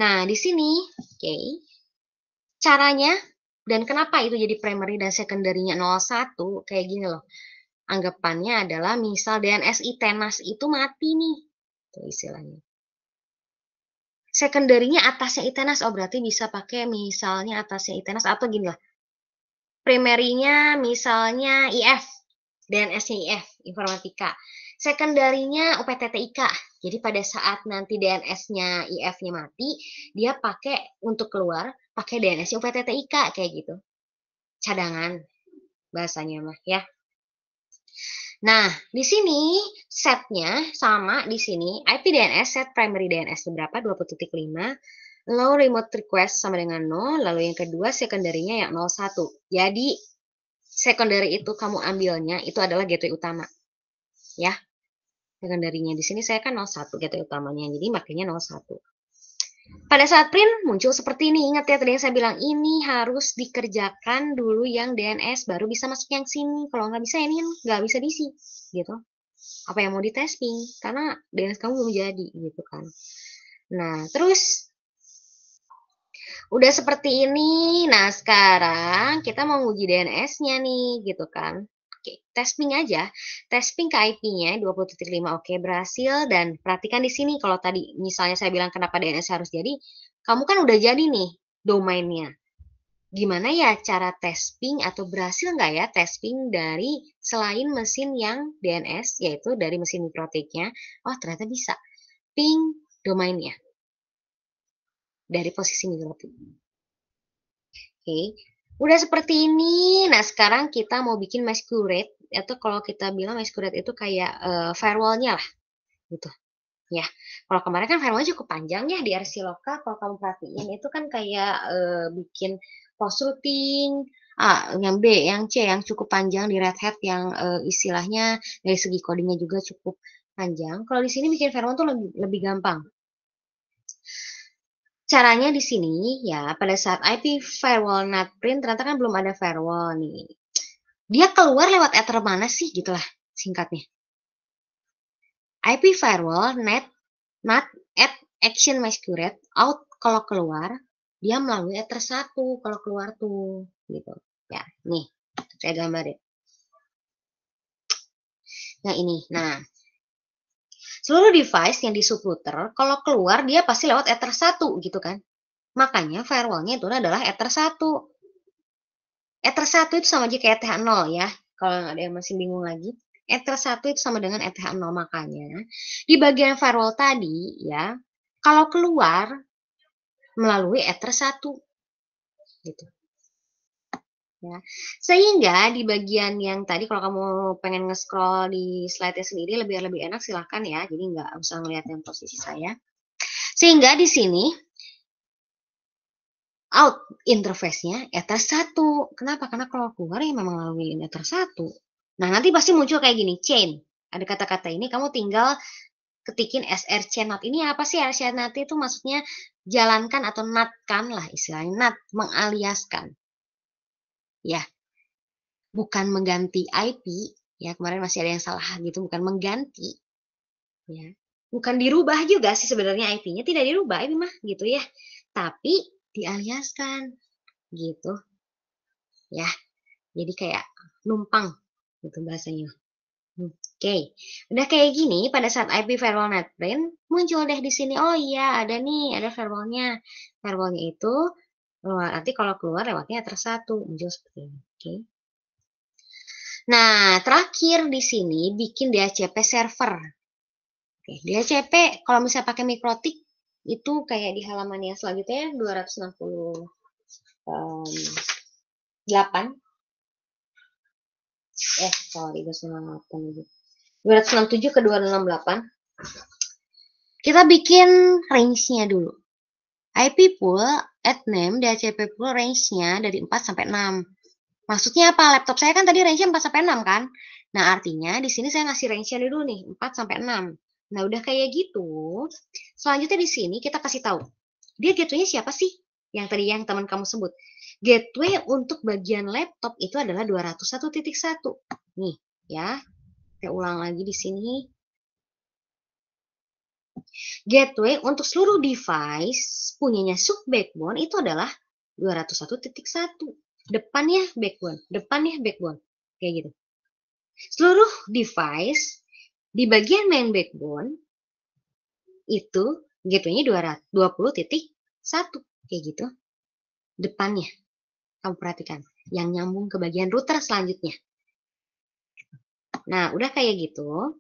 Nah, di sini, oke, caranya, dan kenapa itu jadi primary dan secondary-nya 01, kayak gini loh. Anggapannya adalah misal DNS ITENAS itu mati nih, itu istilahnya. Secondary-nya atasnya ITENAS, oh berarti bisa pakai misalnya atasnya ITENAS atau gini lah. Primary-nya misalnya IF, DNS-nya IF, informatika. Secondary-nya UPTTIK. Jadi pada saat nanti DNS-nya IF-nya mati, dia pakai untuk keluar, pakai DNS-nya UPTTIK kayak gitu. Cadangan bahasanya mah ya. Nah, di sini setnya sama di sini IP DNS set primary DNS berapa 20.5, low remote request sama dengan 0, lalu yang kedua secondary-nya yang 01. Jadi secondary itu kamu ambilnya itu adalah gateway utama. Ya. Secondary-nya di sini saya kan 01 gateway utamanya. Jadi makanya 01. Pada saat print muncul seperti ini. Ingat ya tadi yang saya bilang ini harus dikerjakan dulu yang DNS baru bisa masuk yang sini. Kalau nggak bisa ini nggak bisa diisi gitu. apa yang mau ditesting, karena DNS kamu belum jadi gitu kan. Nah, terus udah seperti ini. Nah, sekarang kita mau uji DNS-nya nih, gitu kan. Oke, testing aja. Testing ke IP-nya 20.5. Oke, berhasil. Dan perhatikan di sini, kalau tadi misalnya saya bilang kenapa DNS harus jadi, kamu kan udah jadi nih domainnya. Gimana ya cara testing atau berhasil nggak ya testing dari selain mesin yang DNS, yaitu dari mesin mikrotiknya. Oh, ternyata bisa. Ping domainnya dari posisi mikrotik. Oke, udah seperti ini. Nah, sekarang kita mau bikin masquerade, atau kalau kita bilang masquerade itu kayak firewall-nya lah, gitu. Ya, kalau kemarin kan firewall cukup panjang ya di RC Loka. Kalau kamu perhatiin itu kan kayak bikin post routing, yang B, yang C, yang cukup panjang di Red Hat, yang istilahnya dari segi codingnya juga cukup panjang. Kalau di sini bikin firewall tuh lebih gampang. Caranya di sini ya, pada saat IP firewall NAT print ternyata kan belum ada firewall nih. Dia keluar lewat ether mana sih gitulah singkatnya. IP firewall NAT at action masquerade out, kalau keluar dia melalui ether 1 kalau keluar tuh gitu. Ya, nih saya gambarin. Nah, ini. Nah, seluruh device yang di subrouter kalau keluar dia pasti lewat ether 1 gitu kan. Makanya firewallnya itu adalah ether 1. Ether 1 itu sama aja kayak ETH0 ya. Kalau ada yang masih bingung lagi. Ether 1 itu sama dengan ETH0. Makanya di bagian firewall tadi ya, kalau keluar melalui Ether 1 gitu. Ya. Sehingga di bagian yang tadi kalau kamu pengen nge-scroll di slide-nya sendiri lebih enak silahkan ya. Jadi nggak usah ngeliat yang posisi saya. Sehingga di sini out interface-nya Ether 1. Kenapa? Karena kalau keluar ya memang melalui Ether 1. Nah, nanti pasti muncul kayak gini, chain. Ada kata-kata ini, kamu tinggal ketikin src not. Ini apa sih src not itu? Maksudnya jalankan atau natkan lah istilahnya. Nat, mengaliaskan. Ya, bukan mengganti IP. Ya, kemarin masih ada yang salah gitu, bukan mengganti. Ya, bukan dirubah juga sih sebenarnya IP-nya. Tidak dirubah ini mah gitu ya. Tapi dialiaskan gitu. Ya, jadi kayak numpang gitu bahasanya. Oke, udah kayak gini pada saat IP firewall netprint muncul deh di sini. Oh iya, ada nih, ada firewallnya. Firewallnya itu nanti kalau keluar lewatnya ether 1 muncul seperti ini. Oke. Nah, terakhir di sini bikin DHCP server. Oke, DHCP kalau misalnya pakai mikrotik itu kayak di halaman yang selanjutnya 268. Sorry, 267 ke 268. Kita bikin range-nya dulu. IP pool at name DHCP pool range-nya dari 4 sampai 6. Maksudnya apa? Laptop saya kan tadi range-nya 4 sampai 6 kan? Nah, artinya di sini saya ngasih range-nya dulu nih, 4 sampai 6. Nah, udah kayak gitu. Selanjutnya di sini kita kasih tahu. Dia gateway-nya siapa sih? Yang tadi yang teman kamu sebut. Gateway untuk bagian laptop itu adalah 201.1. Nih, ya. Saya ulang lagi di sini. Gateway untuk seluruh device punyanya sub backbone itu adalah 201.1. Depannya backbone. Kayak gitu. Seluruh device di bagian main backbone itu gateway-nya 20.1. Kayak gitu. Depannya. Kamu perhatikan. Yang nyambung ke bagian router selanjutnya. Nah, udah kayak gitu.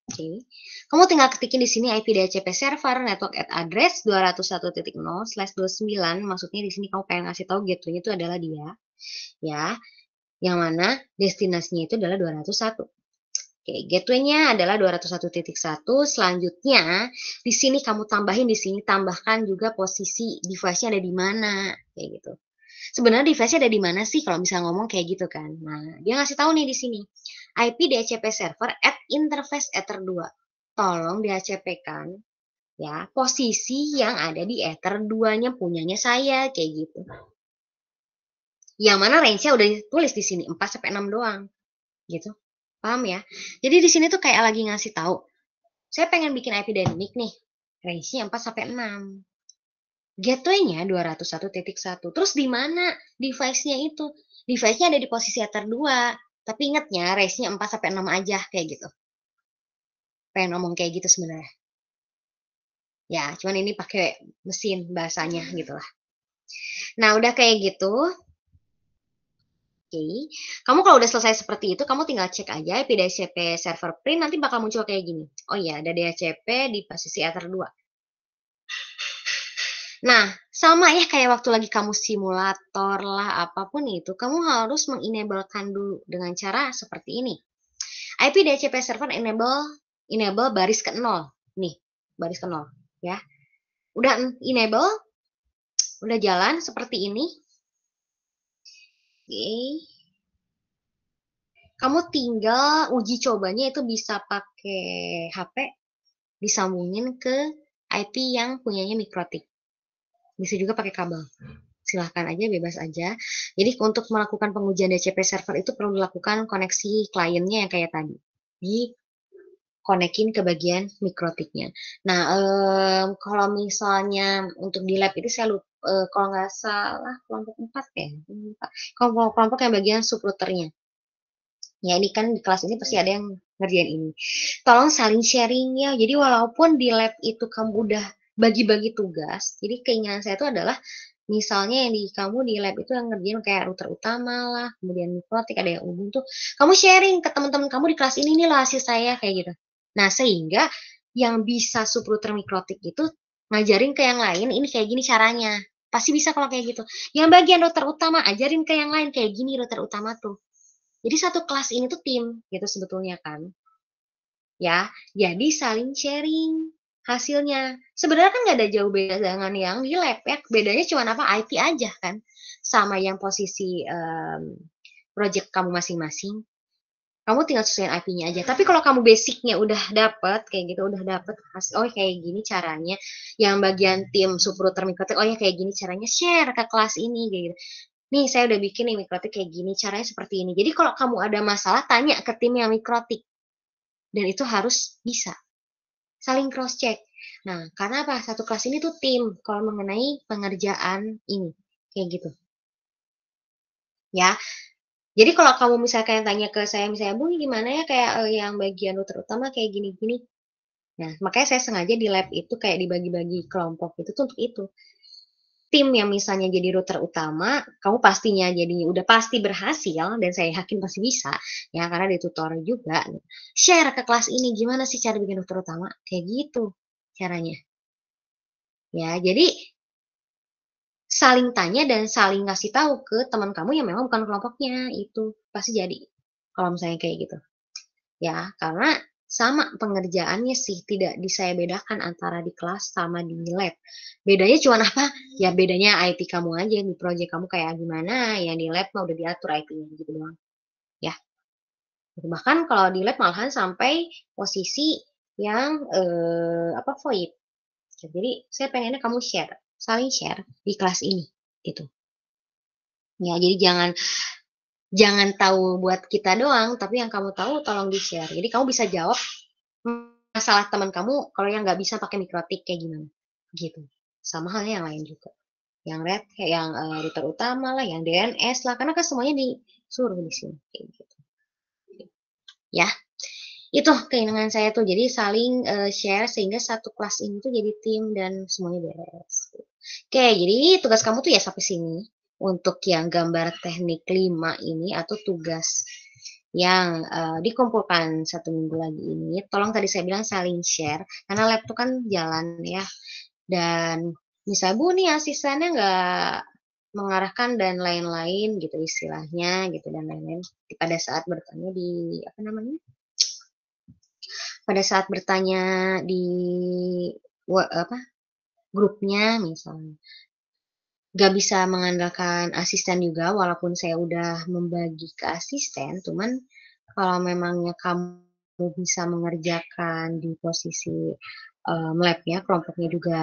Oke. Kamu tinggal ketikin di sini IP DHCP server network at address 201.0/29. Maksudnya di sini kamu pengen ngasih tahu gateway itu adalah dia. Ya. Yang mana destinasinya itu adalah 201. Oke, gateway-nya adalah 201.1. Selanjutnya, di sini kamu tambahin, di sini tambahkan juga posisi device-nya ada di mana, kayak gitu. Sebenarnya device-nya ada di mana sih kalau bisa ngomong kayak gitu kan. Nah, dia ngasih tahu nih di sini. IP DHCP server at interface ether 2. Tolong DHCP-kan ya posisi yang ada di ether 2-nya punyanya saya kayak gitu. Yang mana range-nya udah ditulis di sini 4 sampai 6 doang. gitu. Paham ya? Jadi di sini tuh kayak lagi ngasih tahu, saya pengen bikin IP dynamic nih, range-nya 4 sampai 6. Gateway-nya 201.1. Terus di mana device-nya itu? Device-nya ada di posisi Ether 2. Tapi ingatnya range-nya 4 sampai 6 aja kayak gitu. Pengen ngomong kayak gitu sebenarnya. Ya, cuman ini pakai mesin bahasanya gitu lah. Nah, udah kayak gitu. Oke. Kamu kalau udah selesai seperti itu, kamu tinggal cek aja IP DHCP server print nanti bakal muncul kayak gini. Oh iya, ada DHCP di posisi Ether 2. Nah, sama ya kayak waktu lagi kamu simulator lah, apapun itu, kamu harus mengenablekan dulu dengan cara seperti ini. IP DHCP server enable baris ke 0. Nih, baris ke 0 ya. Udah enable, udah jalan seperti ini. Oke. Kamu tinggal uji cobanya itu bisa pakai HP, disambungin ke IP yang punyanya Mikrotik. Bisa juga pakai kabel. Silahkan aja, bebas aja. Jadi untuk melakukan pengujian DHCP server itu perlu dilakukan koneksi kliennya yang kayak tadi. Di konekin ke bagian mikrotiknya. Nah, kalau misalnya untuk di lab itu saya lupa, kalau nggak salah kelompok 4 ya. Kelompok yang bagian subrouternya. Ya, ini kan di kelas ini pasti ada yang ngerjain ini. Tolong saling sharing ya. Jadi walaupun di lab itu kamu udah bagi-bagi tugas, jadi keinginan saya itu adalah misalnya yang di kamu di lab itu yang ngerjain kayak router utama lah, kemudian mikrotik, ada yang Ubuntu, kamu sharing ke teman-teman kamu di kelas ini nih loh hasil saya kayak gitu. Nah, sehingga yang bisa subrouter mikrotik itu ngajarin ke yang lain ini kayak gini caranya. Pasti bisa kalau kayak gitu. Yang bagian router utama ajarin ke yang lain kayak gini router utama tuh. Jadi satu kelas ini tuh tim gitu sebetulnya kan. Ya, jadi saling sharing hasilnya. Sebenarnya kan nggak ada jauh beda dengan yang di lab ya. Bedanya cuma apa? IP aja kan. Sama yang posisi project kamu masing-masing. Kamu tinggal sesuaiin IP-nya aja. Tapi kalau kamu basicnya udah dapet, kayak gitu, udah dapet hasil, oh kayak gini caranya. Yang bagian tim subrouter mikrotik, oh ya kayak gini caranya, share ke kelas ini, kayak gitu. Nih, saya udah bikin nih mikrotik kayak gini, caranya seperti ini. Jadi kalau kamu ada masalah, tanya ke tim yang mikrotik. Dan itu harus bisa. Saling cross-check. Nah, karena apa? Satu kelas ini tuh tim kalau mengenai pengerjaan ini. Kayak gitu. Ya, jadi kalau kamu misalkan tanya ke saya, misalnya, Bu, gimana ya kayak yang bagian terutama kayak gini-gini. Nah, makanya saya sengaja di lab itu kayak dibagi-bagi kelompok itu tuh untuk itu. Tim yang misalnya jadi router utama, kamu pastinya jadi udah pasti berhasil dan saya yakin pasti bisa ya karena di tutorial juga. Share ke kelas ini gimana sih cara bikin router utama? Kayak gitu caranya. Ya, jadi saling tanya dan saling ngasih tahu ke teman kamu yang memang bukan kelompoknya itu pasti jadi. Kalau misalnya kayak gitu. Ya, karena sama pengerjaannya sih tidak saya bedakan antara di kelas sama di lab. Bedanya cuma apa? Ya bedanya IP kamu aja di project kamu kayak gimana, yang di lab mah udah diatur IP-nya gitu doang. Ya. Bahkan kalau di lab malahan sampai posisi yang apa VoIP. Jadi saya pengennya kamu share, saling share di kelas ini gitu. Ya, jadi jangan jangan tahu buat kita doang, tapi yang kamu tahu tolong di-share. Jadi kamu bisa jawab masalah teman kamu kalau yang nggak bisa pakai mikrotik kayak gimana gitu, sama halnya yang lain juga, yang red kayak yang router utama lah, yang DNS lah, karena kan semuanya disuruh di sini kayak gitu ya. Itu keinginan saya tuh, jadi saling share sehingga satu kelas ini tuh jadi tim dan semuanya beres. Oke, jadi tugas kamu tuh ya sampai sini untuk yang gambar teknik 5 ini atau tugas yang dikumpulkan 1 minggu lagi ini. Tolong tadi saya bilang saling share karena lab tuh kan jalan ya. Dan misal Bu nih asistennya nggak mengarahkan dan lain-lain gitu istilahnya gitu dan lain-lain pada saat bertanya di apa namanya, pada saat bertanya di apa grupnya misalnya nggak bisa mengandalkan asisten juga walaupun saya udah membagi ke asisten, cuman kalau memangnya kamu bisa mengerjakan di posisi lab-nya, kelompoknya juga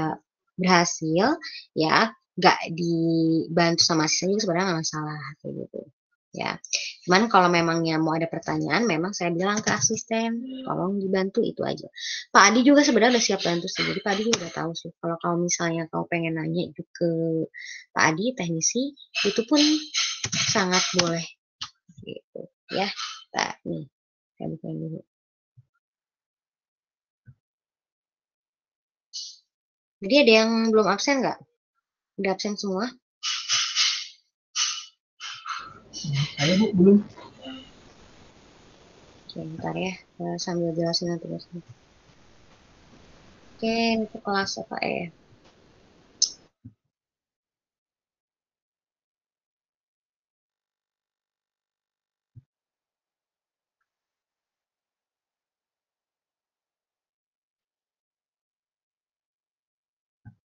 berhasil, ya nggak dibantu sama asisten juga sebenarnya nggak masalah kayak gitu. ya. Cuman kalau memangnya mau ada pertanyaan, memang saya bilang ke asisten, tolong dibantu itu aja. Pak Adi juga sebenarnya udah siap bantu sih, jadi Pak Adi juga udah tahu sih. Kalau kamu misalnya kamu pengen nanya itu ke Pak Adi, teknisi, itu pun sangat boleh gitu ya. Nah, nih, saya bukain dulu. Jadi ada yang belum absen nggak? Udah absen semua? Saya Bu belum. Oke, bentar ya, sambil jelasin nanti. Oke, ini tuh kelas apa ya?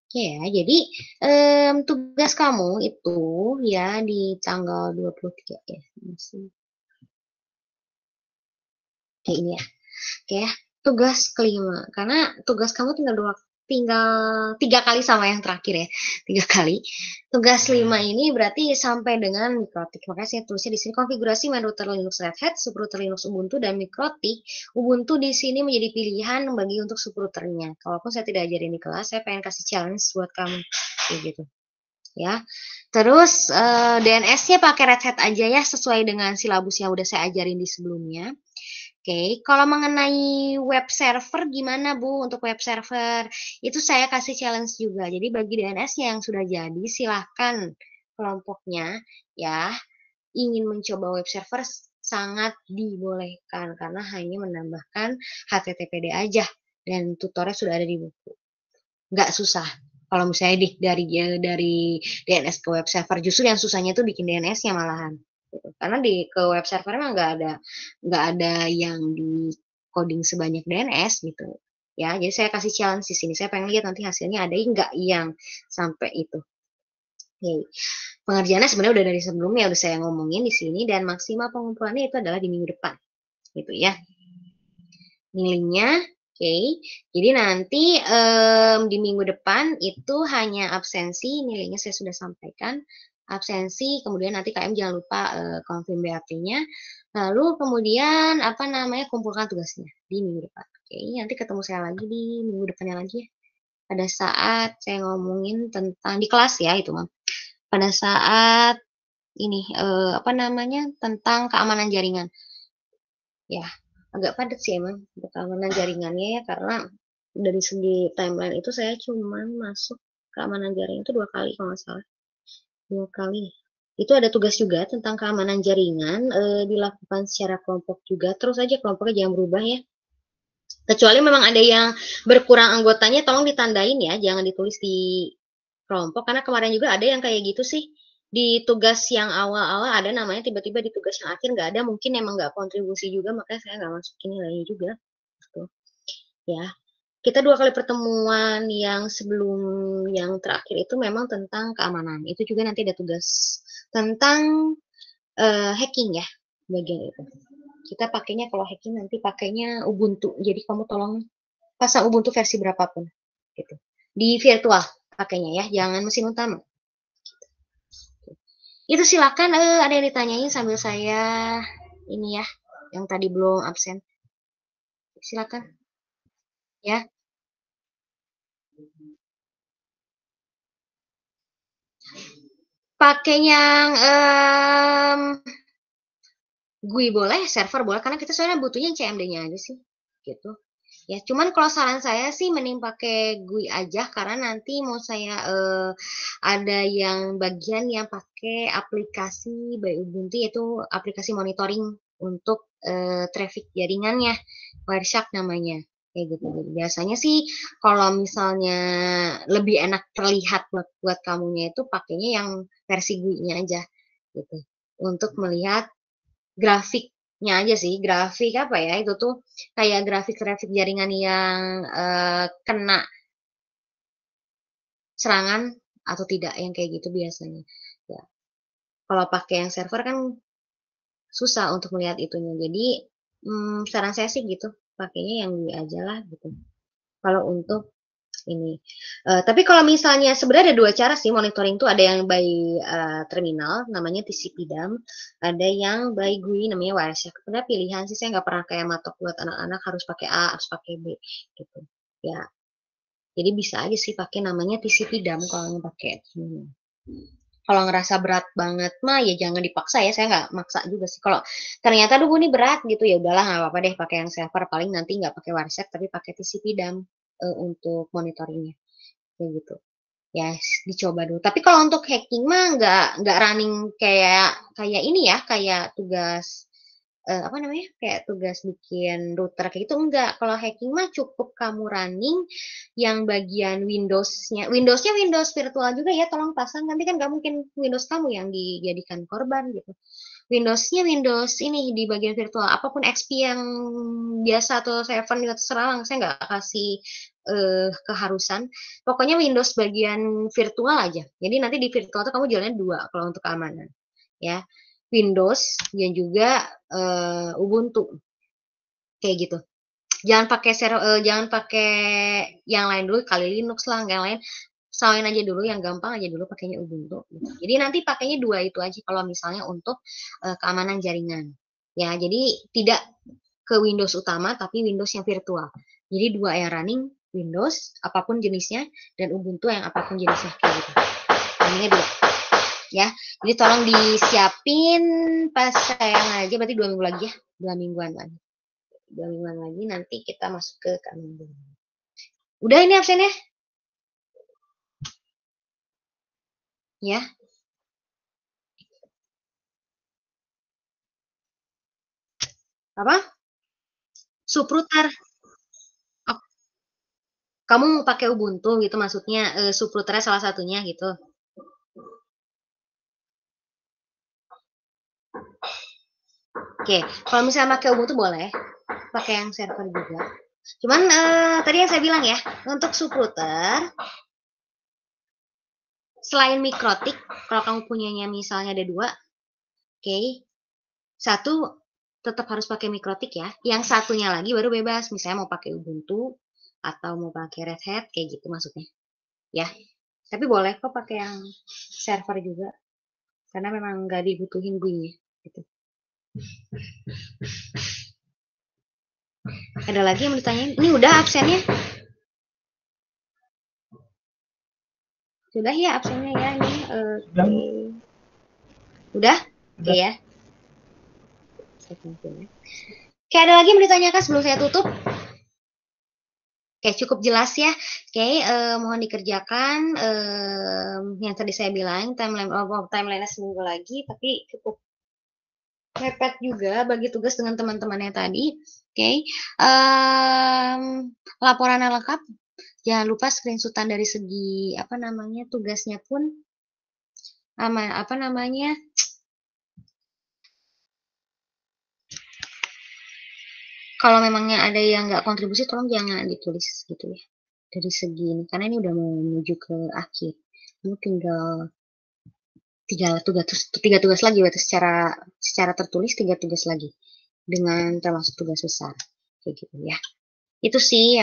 Oke ya, jadi tugas kamu itu ya di tanggal 23 ya. Masih. Oke, ini ya. Oke ya, tugas kelima. Karena tugas kamu tinggal 3 kali sama yang terakhir ya. 3 kali. Tugas 5 ini berarti sampai dengan mikrotik. Makanya saya tulisnya di sini konfigurasi main router Linux Red Hat, subrouter Linux Ubuntu dan mikrotik. Ubuntu di sini menjadi pilihan bagi untuk subrouternya. Kalaupun saya tidak ajarin di kelas, saya pengen kasih challenge buat kamu. Kayak gitu. Ya. Terus DNS-nya pakai Red Hat aja ya sesuai dengan silabus yang udah saya ajarin di sebelumnya. Oke, kalau mengenai web server gimana Bu untuk web server? Itu saya kasih challenge juga. Jadi bagi DNS-nya yang sudah jadi silahkan kelompoknya ya ingin mencoba web server sangat dibolehkan karena hanya menambahkan HTTPD aja dan tutorial sudah ada di buku. Nggak susah. Kalau misalnya dari DNS ke web server, justru yang susahnya itu bikin DNS-nya malahan. Gitu. Karena ke web server emang nggak ada yang di coding sebanyak DNS gitu. Ya, jadi saya kasih challenge di sini. Saya pengen lihat nanti hasilnya ada nggak yang sampai itu. Oke. Pengerjaannya sebenarnya udah dari sebelumnya udah saya ngomongin di sini dan maksimal pengumpulannya itu adalah di minggu depan. Gitu ya. Nilainya oke. Jadi nanti di minggu depan itu hanya absensi, nilainya saya sudah sampaikan. Absensi, kemudian nanti KM jangan lupa confirm BAP-nya. Lalu kemudian apa namanya kumpulkan tugasnya di minggu depan. Oke, nanti ketemu saya lagi di minggu depannya lagi ya. Pada saat saya ngomongin tentang di kelas ya itu mah. Pada saat ini apa namanya tentang keamanan jaringan. Ya, agak padat sih emang untuk keamanan jaringannya ya karena dari segi timeline itu saya cuma masuk keamanan jaringan itu 2 kali kalau nggak salah. 2 kali. Itu ada tugas juga tentang keamanan jaringan dilakukan secara kelompok juga. Terus aja kelompoknya jangan berubah ya. Kecuali memang ada yang berkurang anggotanya tolong ditandain ya, jangan ditulis di kelompok karena kemarin juga ada yang kayak gitu sih. Di tugas yang awal-awal ada namanya tiba-tiba di tugas yang akhir nggak ada, mungkin emang nggak kontribusi juga makanya saya nggak masukin nilainya juga. Gitu. Ya, kita 2 kali pertemuan yang sebelum yang terakhir itu memang tentang keamanan. Itu juga nanti ada tugas tentang hacking ya, bagian itu. Kita pakainya kalau hacking nanti pakainya Ubuntu. Jadi kamu tolong pasang Ubuntu versi berapapun gitu. Di virtual pakainya ya, jangan mesin utama. Itu silakan ada yang ditanyain sambil saya ini ya, yang tadi belum absen. Silakan ya. Pakai yang GUI boleh, server boleh, karena kita soalnya butuhnya CMD-nya aja sih, gitu. Ya, cuman kalau saran saya sih mending pakai GUI aja karena nanti mau saya ada yang bagian yang pakai aplikasi by Ubuntu yaitu aplikasi monitoring untuk traffic jaringannya, Wireshark namanya. Kayak gitu. Jadi biasanya sih kalau misalnya lebih enak terlihat buat kamunya itu pakainya yang versi GUI-nya aja gitu. Untuk melihat grafiknya aja sih, grafik apa ya, itu tuh kayak grafik-grafik jaringan yang kena serangan atau tidak, yang kayak gitu biasanya. Ya. Kalau pakai yang server kan susah untuk melihat itunya. Jadi saran saya sih gitu, pakainya yang ini aja lah gitu. Kalau untuk ini. Tapi kalau misalnya sebenarnya ada dua cara sih monitoring tuh, ada yang by terminal namanya TCP dump, ada yang by GUI namanya Wireshark. Sebenarnya pilihan sih, saya nggak pernah kayak matok buat anak-anak harus pakai A, harus pakai B gitu. Ya. Jadi bisa aja sih pakai namanya TCP dump kalau mau pakai. Kalau ngerasa berat banget mah ya jangan dipaksa ya, saya nggak maksa juga sih. Kalau ternyata aduh ini berat gitu ya udahlah nggak apa-apa deh pakai yang server, paling nanti nggak pakai Wireshark tapi pakai TCP dump untuk monitoringnya kayak gitu. Ya dicoba dulu. Tapi kalau untuk hacking mah nggak running kayak ini ya, kayak tugas apa namanya, kayak tugas bikin router kayak gitu, enggak. Kalau hacking mah cukup kamu running yang bagian Windowsnya Windows virtual juga ya, tolong pasang, nanti kan nggak mungkin Windows kamu yang dijadikan korban gitu. Windowsnya Windows ini di bagian virtual, apapun XP yang biasa atau 7 juga terserah, saya nggak kasih keharusan. Pokoknya Windows bagian virtual aja. Jadi nanti di virtual tuh kamu jalannya dua kalau untuk keamanan, ya. Windows dan juga Ubuntu kayak gitu. Jangan pakai yang lain dulu, kali Linux lah, yang lain samain aja dulu, yang gampang aja dulu pakainya Ubuntu. Gitu. Jadi nanti pakainya dua itu aja kalau misalnya untuk keamanan jaringan. Ya, jadi tidak ke Windows utama tapi Windows yang virtual. Jadi dua yang running, Windows apapun jenisnya dan Ubuntu yang apapun jenisnya kayak gitu. Ini dua. Ya, jadi tolong disiapin pas saya ngaji, berarti 2 minggu lagi ya, 2 mingguan lagi nanti kita masuk ke keamanan. Udah ini absennya? Ya. Apa? Subrouter. Oh, kamu mau pakai Ubuntu gitu maksudnya, subrouternya salah satunya gitu. Oke, kalau misalnya pakai Ubuntu boleh, pakai yang server juga. Cuman tadi yang saya bilang ya, untuk subrouter selain mikrotik, kalau kamu punyanya misalnya ada 2, oke, satu tetap harus pakai mikrotik ya. Yang satunya lagi baru bebas, misalnya mau pakai Ubuntu atau mau pakai Red Hat kayak gitu maksudnya. Ya. Tapi boleh kok pakai yang server juga. Karena memang nggak dibutuhin GUI-nya gitu. Ada lagi yang mau ditanyain? Ini udah absennya? Sudah ya absennya ya ini. Udah? Oke ya. Oke, ada lagi yang mau ditanyakan sebelum saya tutup? Oke, cukup jelas ya. Oke, mohon dikerjakan yang tadi saya bilang, timeline-nya seminggu lagi, tapi cukup mepet juga bagi tugas dengan teman-temannya tadi. Oke, laporannya lengkap. Jangan lupa screenshotan dari segi apa namanya tugasnya pun apa namanya kalau memangnya ada yang nggak kontribusi tolong jangan ditulis gitu ya dari segi ini, karena ini udah mau menuju ke akhir. Ini tinggal tiga tugas lagi, berarti secara tertulis 3 tugas lagi dengan termasuk tugas besar kayak gitu ya. Itu sih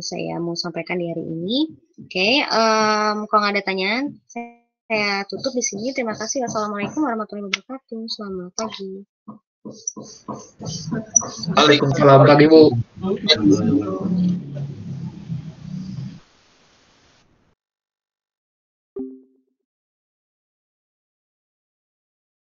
saya mau sampaikan di hari ini. Oke, kalau nggak ada tanyaan saya tutup di sini. Terima kasih. Wassalamualaikum warahmatullahi wabarakatuh. Selamat pagi. Waalaikumsalam pagi Bu.